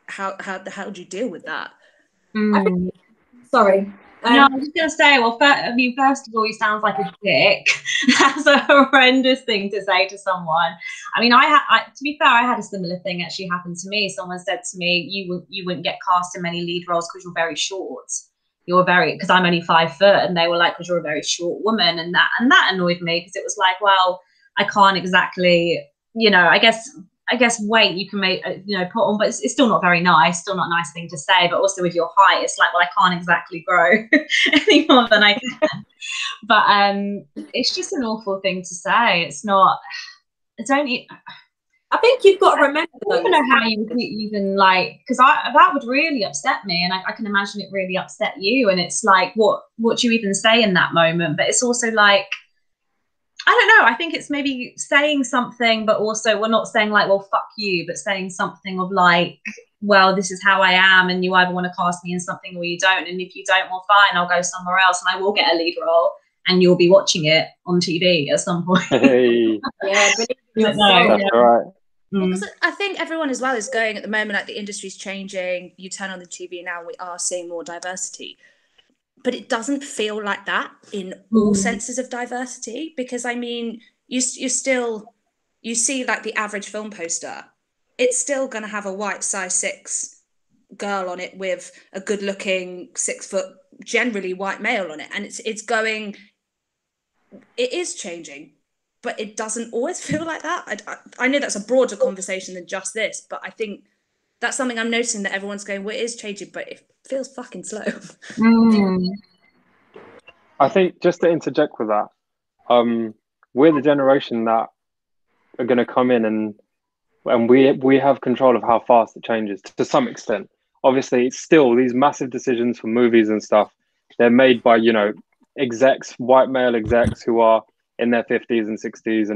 Speaker 7: how do you deal with that?
Speaker 3: Sorry.
Speaker 2: No, I was just going to say, well, first of all, he sounds like a dick. That's a horrendous thing to say to someone. I mean, to be fair, I had a similar thing actually happen to me. Someone said to me, you wouldn't get cast in many lead roles because you're very short. Because I'm only 5 foot, and they were like, because you're a very short woman, and that annoyed me, because it was like, well, I can't exactly, you know, I guess weight you can make, you know, put on, but it's still not very nice, still not a nice thing to say. But also with your height, it's like, well, I can't exactly grow any more than I can. But it's just an awful thing to say. It's not. It's only.
Speaker 3: I think you've got to remember.
Speaker 2: I don't know how you would even like, because that would really upset me, and I can imagine it really upset you. And it's like, what do you even say in that moment? But it's also like, I don't know. I think it's maybe saying something, but also we're not saying like, well, fuck you, but saying something of like, well, this is how I am, and you either want to cast me in something or you don't. And if you don't, well, fine, I'll go somewhere else, and I will get a lead role, and you'll be watching it on TV at some point.
Speaker 4: Hey.
Speaker 3: Yeah,
Speaker 4: that's right.
Speaker 7: Because I think everyone as well is going at the moment, like the industry's changing. You turn on the TV now, we are seeing more diversity. but it doesn't feel like that in all senses of diversity, because I mean, you see like the average film poster, it's still going to have a white size 6 girl on it with a good looking 6 foot generally white male on it, and it is changing, but it doesn't always feel like that. I know that's a broader conversation than just this, but I think that's something I'm noticing, that everyone's going, well, it is changing, but it feels fucking slow.
Speaker 4: I think, just to interject with that, we're the generation that are going to come in and we have control of how fast it changes to some extent. Obviously, it's still these massive decisions for movies and stuff. They're made by, you know, execs, white male execs who are in their 50s and 60s,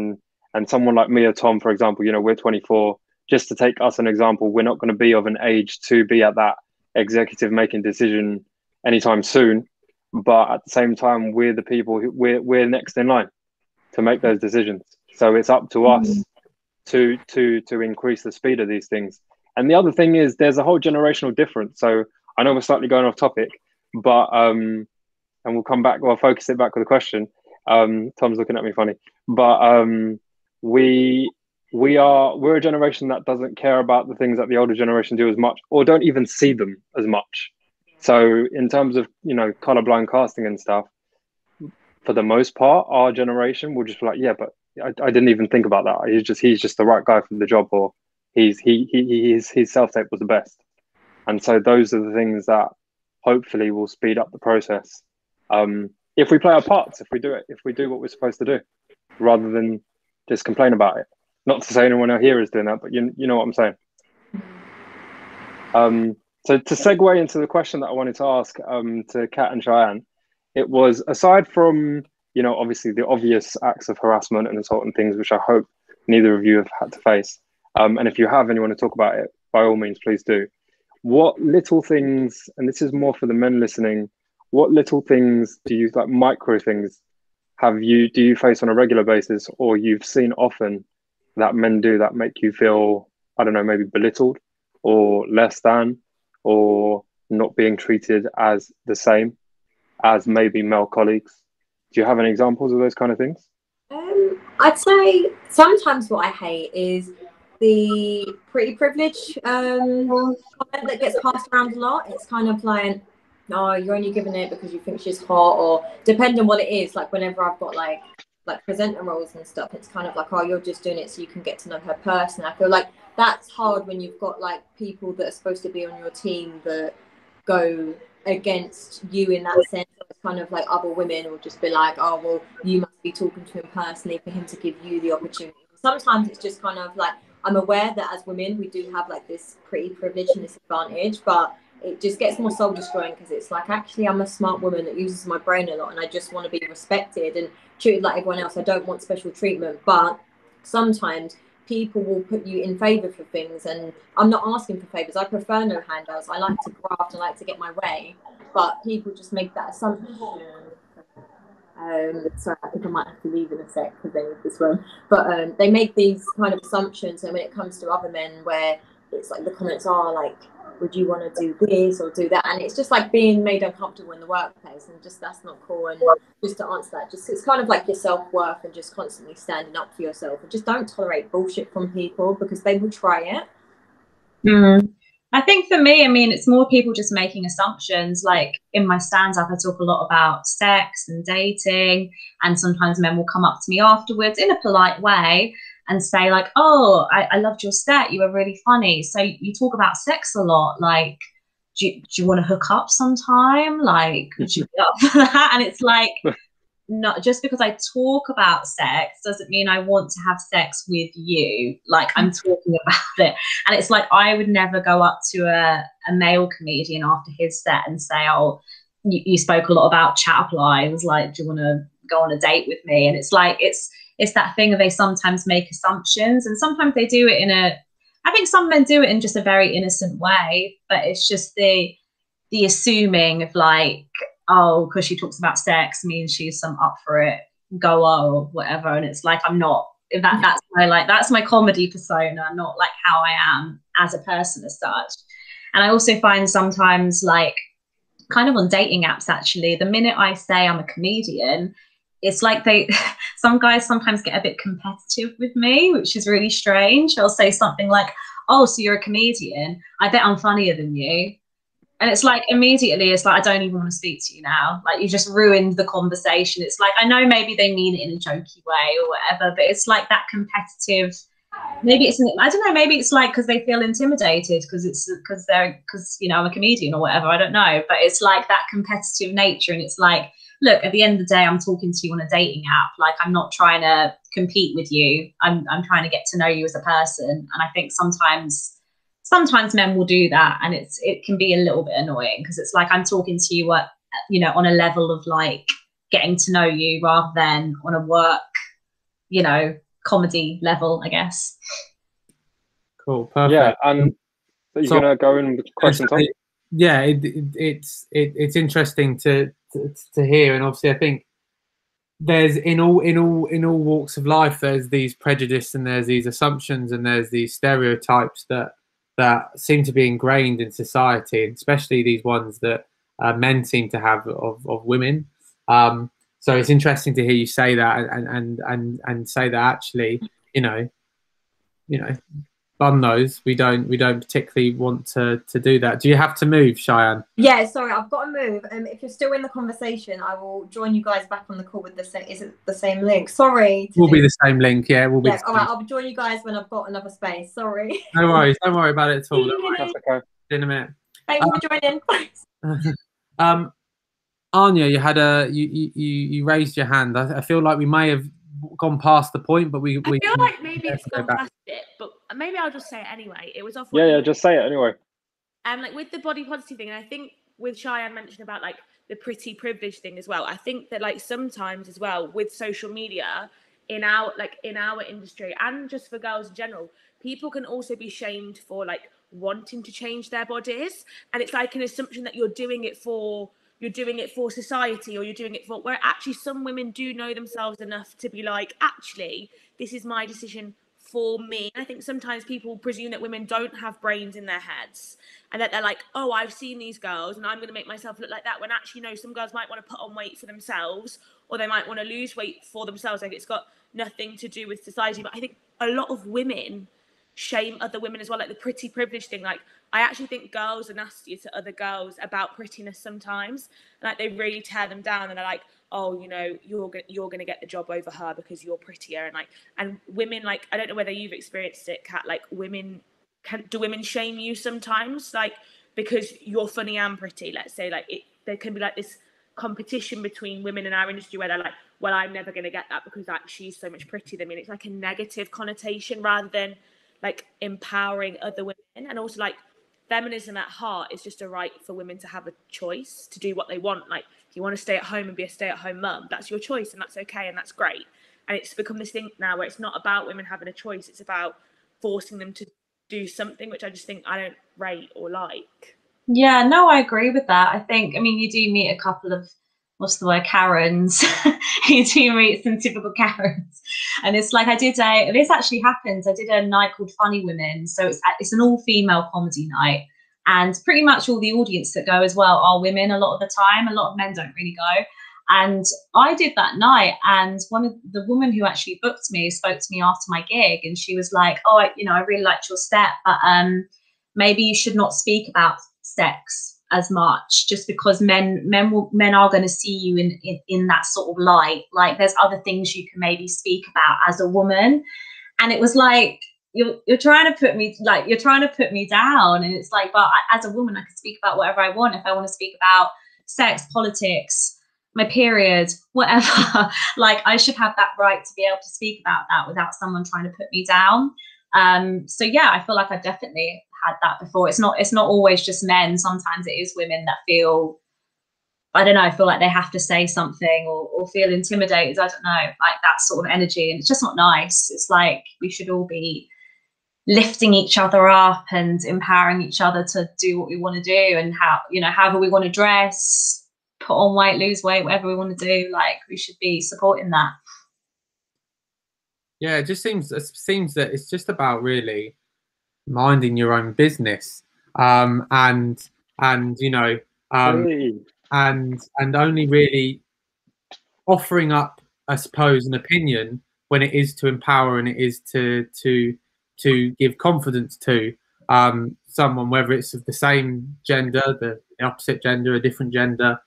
Speaker 4: and someone like me or Tom, for example, you know, we're 24. Just to take us an example, we're not going to be of an age to be at that executive making decision anytime soon. But at the same time, we're the people we're next in line to make those decisions. So it's up to us to increase the speed of these things. And the other thing is, there's a whole generational difference. So I know we're slightly going off topic, but and we'll come back. We'll focus it back with a question. Tom's looking at me funny, but we're a generation that doesn't care about the things that the older generation do as much, or don't even see them as much. So in terms of, you know, colorblind casting and stuff, for the most part, our generation will just be like, yeah, but I didn't even think about that. He's just the right guy for the job, or his self-tape was the best. And so those are the things that hopefully will speed up the process. If we play our parts, if we do what we're supposed to do, rather than just complain about it. Not to say anyone out here is doing that, but you know what I'm saying. So to segue into the question that I wanted to ask to Kat and Cheyenne, it was, aside from, you know, obviously the obvious acts of harassment and assault and things, which I hope neither of you have had to face, and if you have and you want to talk about it, by all means, please do. What little things, and this is more for the men listening, what little things do you, like micro things, do you face on a regular basis, or you've seen often, that men do that make you feel, I don't know, maybe belittled or less than, or not being treated as the same as maybe male colleagues? Do you have any examples of those kind of things?
Speaker 3: I'd say sometimes what I hate is the pretty privilege comment that gets passed around a lot. It's kind of like, no, you're only giving it because you think she's hot, or depending on what it is. Like whenever I've got like presenter roles and stuff, it's kind of like, oh, you're just doing it so you can get to know her person. I feel like that's hard when you've got like people that are supposed to be on your team that go against you in that sense. It's kind of like other women will just be like, oh, well, you must be talking to him personally for him to give you the opportunity. Sometimes it's just kind of like, I'm aware that as women we do have like this pretty privilege and this advantage, but it just gets more soul destroying, because it's like, actually I'm a smart woman that uses my brain a lot, and I just want to be respected and treated like everyone else. I don't want special treatment. But sometimes people will put you in favor for things, and I'm not asking for favors. I prefer no handouts. I like to graft, I like to get my way, but people just make that assumption. Sorry, I think I might have to leave in a sec because they need this one. But they make these kind of assumptions, and when it comes to other men, where it's like the comments are like, would you want to do this or do that? And it's just like being made uncomfortable in the workplace, and just that's not cool. And just to answer that, just it's kind of like your self-worth and just constantly standing up for yourself, and just don't tolerate bullshit from people, because they will try it.
Speaker 2: I think for me, I mean, it's more people just making assumptions. Like in my stand-up, I talk a lot about sex and dating, and sometimes men will come up to me afterwards in a polite way and say like, oh, I loved your set, you were really funny. So you talk about sex a lot, like, do you want to hook up sometime? Like, would you be up for that? And it's like, not just because I talk about sex doesn't mean I want to have sex with you. Like, I'm talking about it. And it's like, I would never go up to a male comedian after his set and say, oh, you spoke a lot about chat-up lines, like, do you want to go on a date with me? And it's like, it's that thing of, they sometimes make assumptions, and sometimes they do it I think some men do it in just a very innocent way, but it's just the assuming of like, oh, because she talks about sex means she's some up for it goer or whatever. And it's like, I'm not. That's my comedy persona, not like how I am as a person as such. And I also find sometimes like kind of on dating apps, actually. The minute I say I'm a comedian, it's like some guys sometimes get a bit competitive with me, which is really strange. I'll say something like, oh, so you're a comedian? I bet I'm funnier than you. And it's like, immediately, it's like, I don't even want to speak to you now. Like, you just ruined the conversation. It's like, I know maybe they mean it in a jokey way or whatever, but it's like that competitive. Maybe it's, I don't know, maybe it's like because they feel intimidated because you know, I'm a comedian or whatever, I don't know, but it's like that competitive nature. And it's like, look, at the end of the day, I'm talking to you on a dating app. Like, I'm not trying to compete with you. I'm trying to get to know you as a person. And I think sometimes men will do that, and it can be a little bit annoying because it's like, I'm talking to you at, you know, on a level of like getting to know you rather than on a work, you know, comedy level, I guess.
Speaker 1: Cool, perfect.
Speaker 4: Yeah, and you're gonna go in with questions, Tom?
Speaker 1: Yeah, it's interesting to hear, and obviously I think there's in all walks of life, there's these prejudice and there's these assumptions and there's these stereotypes that seem to be ingrained in society, and especially these ones that men seem to have of women. So it's interesting to hear you say that and say that actually, you know, bun those. We don't particularly want to do that. Do you have to move, Cheyenne?
Speaker 3: Yeah, sorry, I've got to move. If you're still in the conversation, I will join you guys back on the call with the same. Is it the same link? Sorry.
Speaker 1: Will be the same link. Yeah, we'll be.
Speaker 3: Yeah, all right. I'll join you guys when I've got another space. Sorry.
Speaker 1: No worries. Don't worry about it at all.
Speaker 4: That's okay.
Speaker 1: In a minute.
Speaker 3: Thank you for joining.
Speaker 1: Anya, you raised your hand. I feel like we may have gone past the point, but we
Speaker 8: feel like maybe it's gone past it, but maybe I'll just say it anyway. It was off.
Speaker 4: Yeah, just say it anyway.
Speaker 8: Like with the body positive thing, and I think with Cheyenne mentioned about like the pretty privilege thing as well. I think that like sometimes as well with social media in our industry and just for girls in general, people can also be shamed for like wanting to change their bodies, and it's like an assumption that you're doing it for society, or you're doing it for, where actually some women do know themselves enough to be like, actually, this is my decision for me. And I think sometimes people presume that women don't have brains in their heads, and that they're like, oh, I've seen these girls and I'm going to make myself look like that, when actually, no, some girls might want to put on weight for themselves, or they might want to lose weight for themselves. Like, it's got nothing to do with society. But I think a lot of women shame other women as well, like the pretty privilege thing. Like, I actually think girls are nastier to other girls about prettiness sometimes, and like they really tear them down, and they're like, oh, you know, you're gonna get the job over her because you're prettier. And women, like, I don't know whether you've experienced it, Kat, like do women shame you sometimes, like because you're funny and pretty? Let's say, like, there can be like this competition between women in our industry where they're like, well, I'm never gonna get that because like she's so much prettier than me. And it's like a negative connotation rather than like empowering other women. And also, like, feminism at heart is just a right for women to have a choice to do what they want. Like, if you want to stay at home and be a stay-at-home mum, that's your choice, and that's okay, and that's great. And it's become this thing now where it's not about women having a choice, it's about forcing them to do something, which I just think I don't rate or like.
Speaker 2: Yeah, no, I agree with that. I think, I mean, you do meet a couple of, what's the word, Karens. You do meet some typical Karens, and it's like, this actually happened. I did a night called Funny Women, so it's an all-female comedy night, and pretty much all the audience that go as well are women a lot of the time. A lot of men don't really go, and I did that night, and one of the woman who actually booked me spoke to me after my gig, and she was like, oh, I really liked your set, but maybe you should not speak about sex as much, just because men are going to see you in that sort of light. Like, there's other things you can maybe speak about as a woman. And it was like, you're trying to put me down, and it's like, but as a woman, I can speak about whatever I want. If I want to speak about sex, politics, my period, whatever, like, I should have that right to be able to speak about that without someone trying to put me down. So yeah, I feel like I've definitely had that before. It's not always just men. Sometimes it is women that feel like they have to say something or feel intimidated. I don't know, like that sort of energy, and it's just not nice. It's like, we should all be lifting each other up and empowering each other to do what we want to do, and however we want to dress, put on weight, lose weight, whatever we want to do, like, we should be supporting that.
Speaker 1: Yeah, it just seems that it's just about really minding your own business, and and only really offering up, I suppose, an opinion when it is to empower and it is to give confidence to someone, whether it's of the same gender, the opposite gender, a different gender,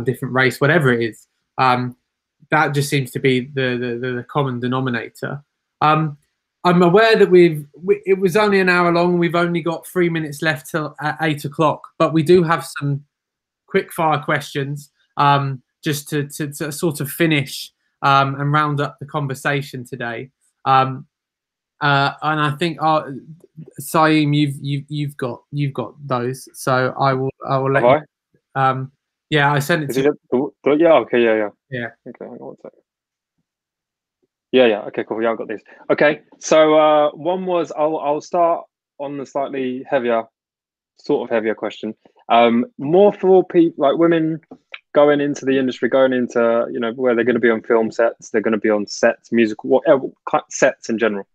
Speaker 1: different race, whatever it is. That just seems to be the common denominator. I'm aware that it was only an hour long. We've only got 3 minutes left till at 8 o'clock, but we do have some quick fire questions just to sort of finish and round up the conversation today. And I think Saeem, you've got those, so I will let you. Yeah, I sent it to
Speaker 4: you. Yeah, okay, yeah.
Speaker 1: Yeah.
Speaker 4: Okay, hang on one second. Yeah, okay, cool. Yeah, I've got these. Okay, so one was I'll start on the slightly heavier question. More for people like women going into the industry, going into, you know, where they're going to be on film sets, they're going to be on sets, musical, whatever, sets in general,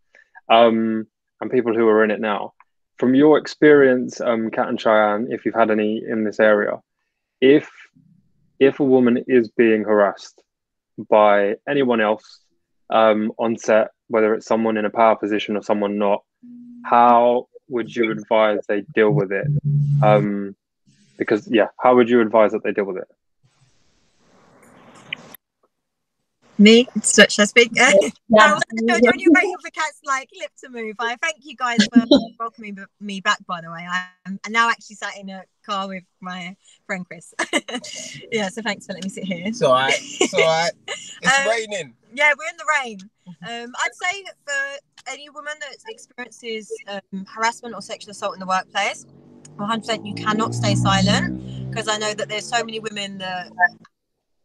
Speaker 4: and people who are in it now. From your experience, Kat and Chian, if you've had any in this area, if a woman is being harassed by anyone else on set, whether it's someone in a power position or someone not, how would you advise they deal with it? Because how would you advise that they deal with it?
Speaker 3: Me? Should I speak? I was when you're waiting for Kat's like lip to move. I thank you guys for welcoming me back, by the way. I'm now actually sat in a car with my friend Chris. Yeah, so thanks for letting me sit here.
Speaker 9: It's all right. It's all right. It's raining.
Speaker 3: Yeah, we're in the rain. I'd say for any woman that experiences harassment or sexual assault in the workplace, 100% you cannot stay silent, because I know that there's so many women that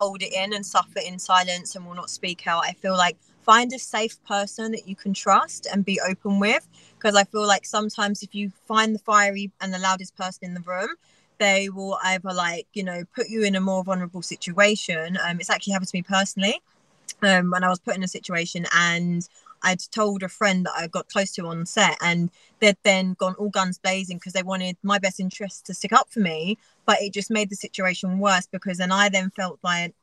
Speaker 3: hold it in and suffer in silence and will not speak out. I feel like find a safe person that you can trust and be open with, because I feel like sometimes if you find the fiery and the loudest person in the room, they will either, like, you know, put you in a more vulnerable situation. It's actually happened to me personally when I was put in a situation and I'd told a friend that I got close to on set, and they'd then gone all guns blazing because they wanted my best interest to stick up for me, but it just made the situation worse, because then I felt like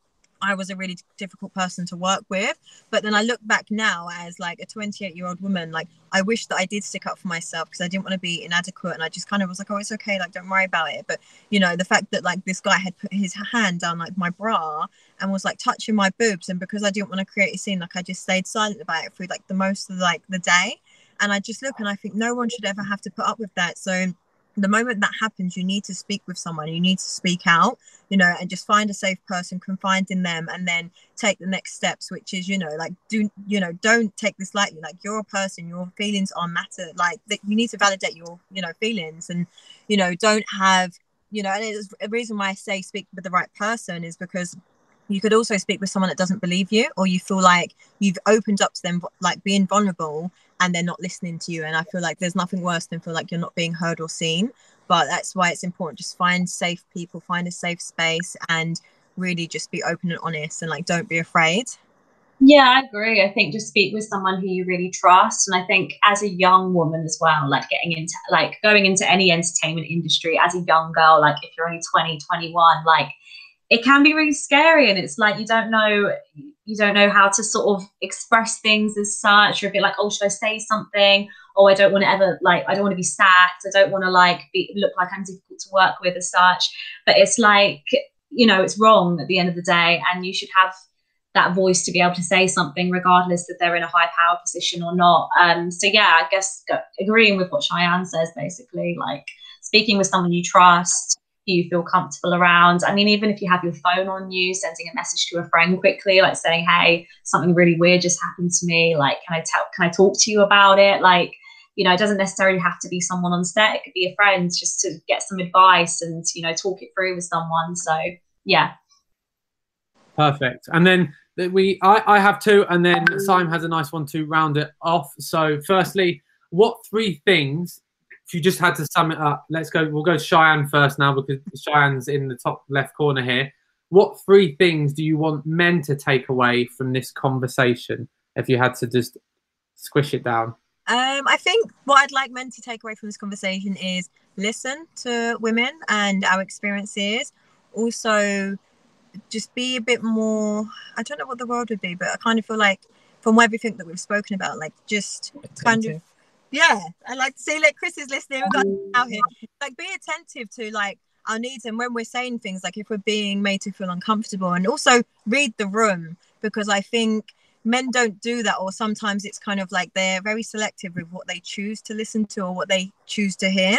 Speaker 3: I was a really difficult person to work with. But then I look back now as like a 28-year-old woman, like I wish that I did stick up for myself, because I didn't want to be inadequate, and I just kind of was like, oh, it's okay, like don't worry about it. But you know, the fact that like this guy had put his hand down like my bra and was like touching my boobs, and because I didn't want to create a scene, like I just stayed silent about it through like the most of like the day. And I just look and I think no one should ever have to put up with that. So the moment that happens, you need to speak with someone, you need to speak out, you know, and just find a safe person, confide in them, and then take the next steps, which is, you know, like, don't take this lightly. Like, you're a person, your feelings are matter, like that you need to validate your, you know, feelings, and, you know, don't have, you know, and it's a reason why I say speak with the right person is because you could also speak with someone that doesn't believe you, or you feel like you've opened up to them, like being vulnerable, and they're not listening to you. And I feel like there's nothing worse than feel like you're not being heard or seen. But that's why it's important. Just find safe people, find a safe space, and really just be open and honest, and like don't be afraid.
Speaker 2: Yeah, I agree. I think just speak with someone who you really trust. And I think as a young woman as well, like going into any entertainment industry as a young girl, like if you're only 20, 21, like it can be really scary, and it's like you don't know how to sort of express things as such, or a bit like, oh, should I say something? Oh, I don't want to ever, like, I don't want to be sacked, I don't want to like look like I'm difficult to work with as such. But it's like, you know, it's wrong at the end of the day, and you should have that voice to be able to say something regardless if they're in a high power position or not. So yeah, I guess agreeing with what Chian says, basically, like speaking with someone you trust, you feel comfortable around. I mean, even if you have your phone on you, sending a message to a friend quickly, like saying, hey, something really weird just happened to me, like can I talk to you about it? Like, you know, it doesn't necessarily have to be someone on set, it could be a friend, just to get some advice and, you know, talk it through with someone. So yeah.
Speaker 1: Perfect. And then I have two, and then Simon has a nice one to round it off. So firstly, what 3 things, if you just had to sum it up, we'll go Chian first now, because Cheyenne's in the top left corner here. What 3 things do you want men to take away from this conversation, if you had to just squish it down?
Speaker 3: I think what I'd like men to take away from this conversation is listen to women and our experiences.
Speaker 10: also just be a bit more, I don't know what the word would be, but I kind of feel like from everything that we've spoken about, like just kind of, yeah, I like to say, like Chris is listening, we've got out here, like be attentive to like our needs, and when we're saying things, like if we're being made to feel uncomfortable, and also read the room, because I think men don't do that, or sometimes it's kind of like they're very selective with what they choose to listen to or what they choose to hear.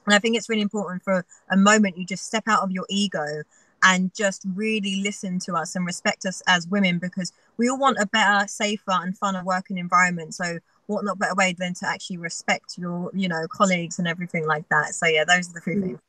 Speaker 10: And I think it's really important for a moment you just step out of your ego and just really listen to us and respect us as women, because we all want a better, safer and funner working environment. So what not better way than to actually respect your, you know, colleagues and everything like that. So yeah, those are the three things.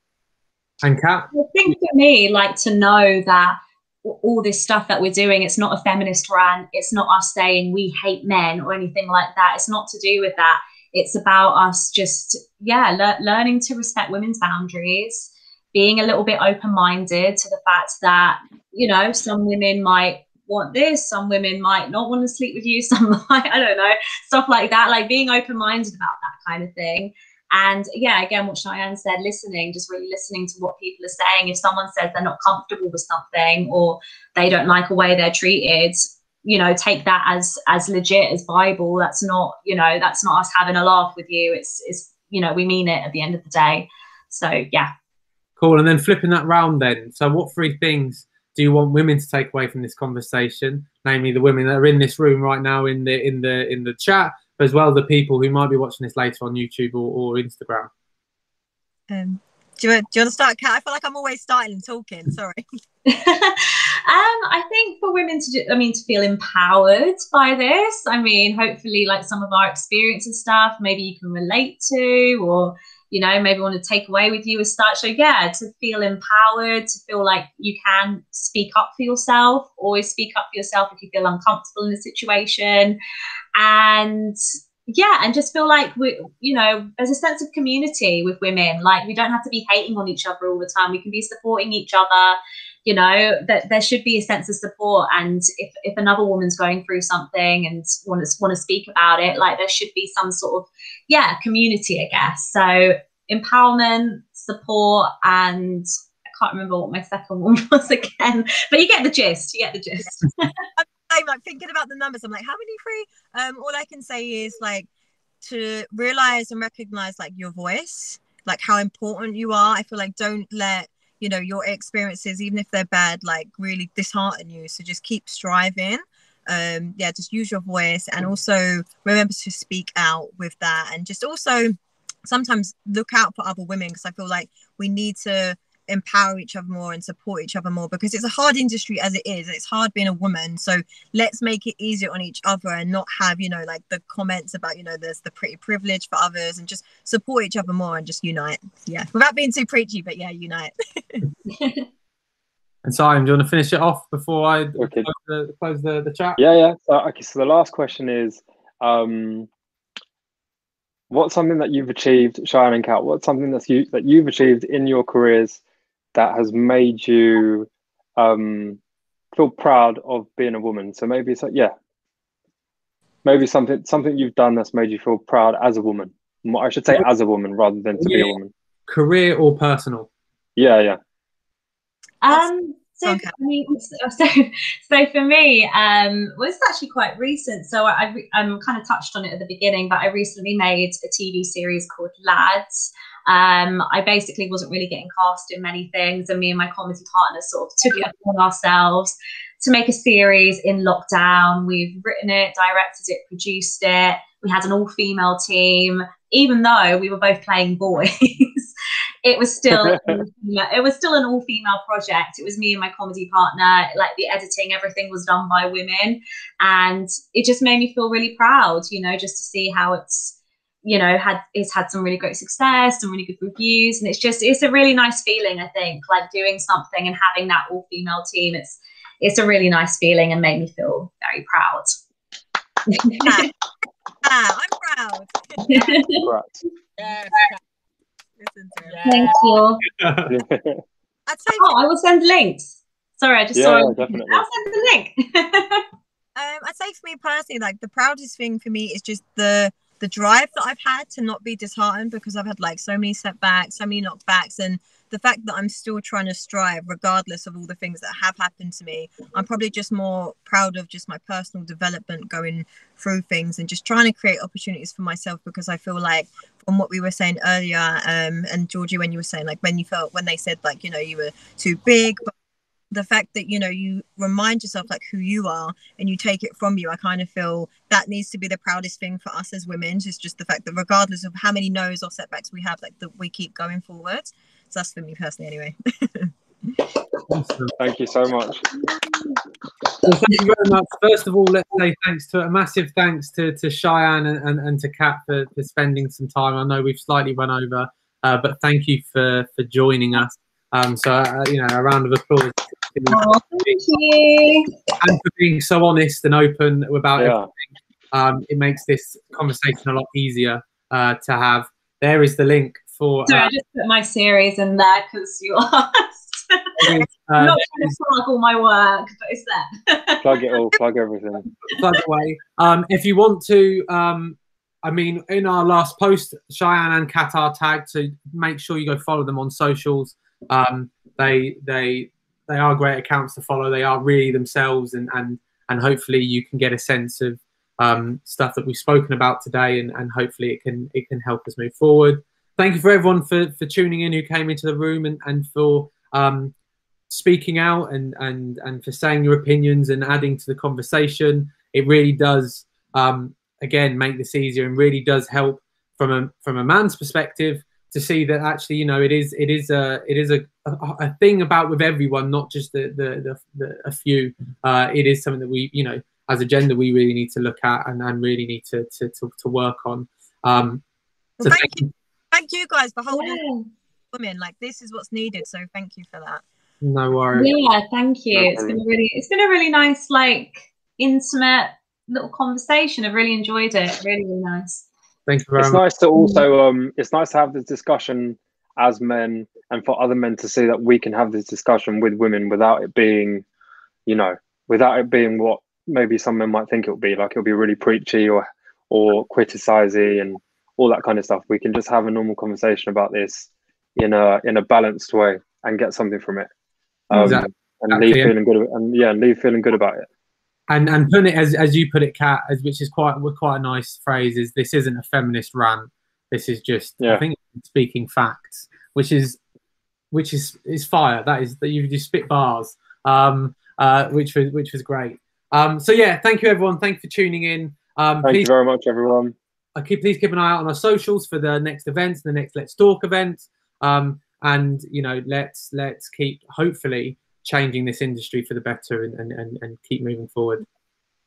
Speaker 1: And Kat?
Speaker 2: I think for me, like, to know that all this stuff that we're doing, it's not a feminist rant, it's not us saying we hate men or anything like that. It's not to do with that. It's about us just, yeah, learning to respect women's boundaries, being a little bit open-minded to the fact that, you know, some women might want this, some women might not want to sleep with you, some might, I don't know, stuff like that, like being open-minded about that kind of thing. And yeah, again, what Chian said, listening, just really listening to what people are saying. If someone says they're not comfortable with something, or they don't like a way they're treated, you know, take that as legit as Bible. That's not, you know, that's not us having a laugh with you. It's, you know, we mean it at the end of the day. So yeah.
Speaker 1: Cool. And then flipping that round then. So what three things do you want women to take away from this conversation? Namely the women that are in this room right now in the chat, as well as the people who might be watching this later on YouTube or Instagram.
Speaker 10: Do you want to start, Kat? I feel like I'm always starting and talking. Sorry.
Speaker 2: I think for women to feel empowered by this. I mean, hopefully, like some of our experience and stuff, maybe you can relate to, or you know, maybe want to take away with you as such. So yeah, to feel empowered, to feel like you can speak up for yourself. Always speak up for yourself if you feel uncomfortable in a situation, and yeah, and just feel like we, you know, there's a sense of community with women. Like we don't have to be hating on each other all the time. We can be supporting each other. You know, that there should be a sense of support. And if another woman's going through something and want to speak about it, like there should be some sort of, yeah, community, I guess. So empowerment, support, and I can't remember what my second one was again, but you get the gist. You get the gist.
Speaker 10: I'm like thinking about the numbers. I'm like, how many free? All I can say is like to realize and recognize like your voice, like how important you are. I feel like don't let, you know, your experiences, even if they're bad, like really dishearten you. So just keep striving. Yeah, just use your voice, and also remember to speak out with that. And just also sometimes look out for other women, because I feel like we need to empower each other more and support each other more, because it's a hard industry as it is. It's hard being a woman, so let's make it easier on each other and not have, you know, like the comments about, you know, there's the pretty privilege for others, and just support each other more and just unite. Yeah, without being too preachy, but yeah, unite.
Speaker 1: And Simon, do you want to finish it off before I close the chat?
Speaker 4: Yeah. Okay, so the last question is, what's something that you've achieved, Chian and Kat, what's something that you've achieved in your careers that has made you feel proud of being a woman? So maybe maybe something you've done that's made you feel proud as a woman. I should say as a woman rather than to be a woman.
Speaker 1: Career or personal?
Speaker 4: Yeah.
Speaker 2: So for me, well, it's actually quite recent. So I kind of touched on it at the beginning, but I recently made a TV series called Lads. I basically wasn't really getting cast in many things, and me and my comedy partner sort of took it upon ourselves to make a series in lockdown. We've written it, directed it, produced it. We had an all-female team, even though we were both playing boys. It was still an all-female project. It was me and my comedy partner. Like the editing, everything was done by women, and it just made me feel really proud, you know, just to see how it's, you know, it's had some really great success, some really good reviews, and it's a really nice feeling. I think like doing something and having that all-female team, it's a really nice feeling and made me feel very proud.
Speaker 10: I'm proud.
Speaker 2: Thank you. I will send links. Sorry, I just saw it.
Speaker 4: Definitely.
Speaker 2: I'll send the link.
Speaker 10: I'd say for me personally, like the proudest thing for me is just the the drive that I've had to not be disheartened, because I've had like so many setbacks, so many knockbacks, and the fact that I'm still trying to strive regardless of all the things that have happened to me. I'm probably just more proud of just my personal development, going through things and just trying to create opportunities for myself, because I feel like from what we were saying earlier, and Georgie, when you were saying like when they said like, you know, you were too big, but the fact that, you know, you remind yourself like who you are and you take it from you, I kind of feel that needs to be the proudest thing for us as women, is just the fact that regardless of how many no's or setbacks we have, like that we keep going forward. So that's for me personally anyway.
Speaker 4: Thank you so much.
Speaker 1: Well, thank you very much. First of all, let's say a massive thanks to Cheyenne and to Kat for spending some time. I know we've slightly run over, but thank you for joining us. You know, a round of applause.
Speaker 2: Oh, thank you.
Speaker 1: And for being so honest and open about everything. It makes this conversation a lot easier to have. There is the link for.
Speaker 2: Sorry, I just put my series in there because you asked. I'm not trying to plug all my work, but it's there.
Speaker 4: Plug it all, plug everything.
Speaker 1: Plug away. If you want to, I mean, in our last post, Cheyenne and Kat are tagged, so make sure you go follow them on socials. They are great accounts to follow. They are really themselves, and hopefully you can get a sense of stuff that we've spoken about today, and hopefully it can help us move forward. Thank you for everyone for tuning in who came into the room, and for speaking out and for saying your opinions and adding to the conversation. It really does again make this easier, and really does help from a man's perspective to see that actually, you know, it is a thing about with everyone, not just a few. It is something that we, you know, as a gender, we really need to look at and really need to work on.
Speaker 10: Well, thank you guys for holding women. Like, this is what's needed. So thank you for that.
Speaker 1: No worries.
Speaker 2: Yeah, thank you. It's been a really nice, like, intimate little conversation. I've really enjoyed it. Really, really nice.
Speaker 1: Thank you very much.
Speaker 4: It's nice to also it's nice to have this discussion as men, and for other men to see that we can have this discussion with women without it being, you know, without it being what maybe some men might think it'll be. Like, it'll be really preachy or criticizing and all that kind of stuff. We can just have a normal conversation about this in a balanced way and get something from it.
Speaker 1: Exactly.
Speaker 4: And leave feeling good, leave feeling good about it.
Speaker 1: And putting it as you put it, Kat, which is quite a nice phrase, is this isn't a feminist rant. This is just, I think, speaking facts, which is fire. That you just spit bars, which was great. So yeah, thank you everyone. Thank you for tuning in.
Speaker 4: Thank you very much, everyone.
Speaker 1: Please keep an eye out on our socials for the next events, the next Let's Talk event, and you know, let's keep hopefully changing this industry for the better and keep moving forward.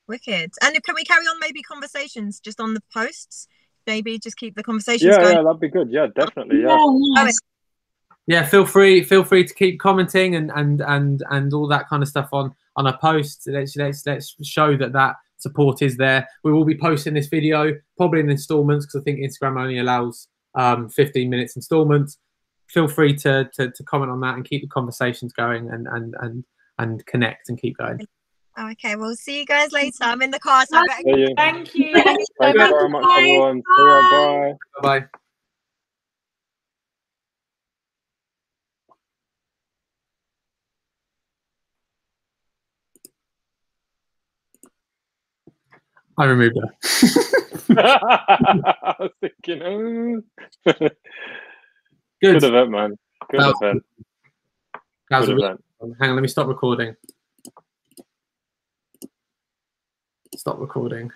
Speaker 10: Wicked. And can we carry on maybe conversations just on the posts? Maybe just keep the conversations going.
Speaker 4: Yeah, that'd be good. Yeah, definitely.
Speaker 1: Yeah, feel free to keep commenting and all that kind of stuff on our posts. Let's show that support is there. We will be posting this video probably in installments, because I think Instagram only allows 15 minutes installments. Feel free to comment on that and keep the conversations going and connect and keep going.
Speaker 10: Okay, we'll see you guys later. I'm in the car, so
Speaker 5: Thank you.
Speaker 4: Thank you very much, everyone.
Speaker 10: Bye.
Speaker 1: Bye. I removed her.
Speaker 4: I was thinking, Good event, man. Good event.
Speaker 1: Hang on, let me stop recording. Stop recording.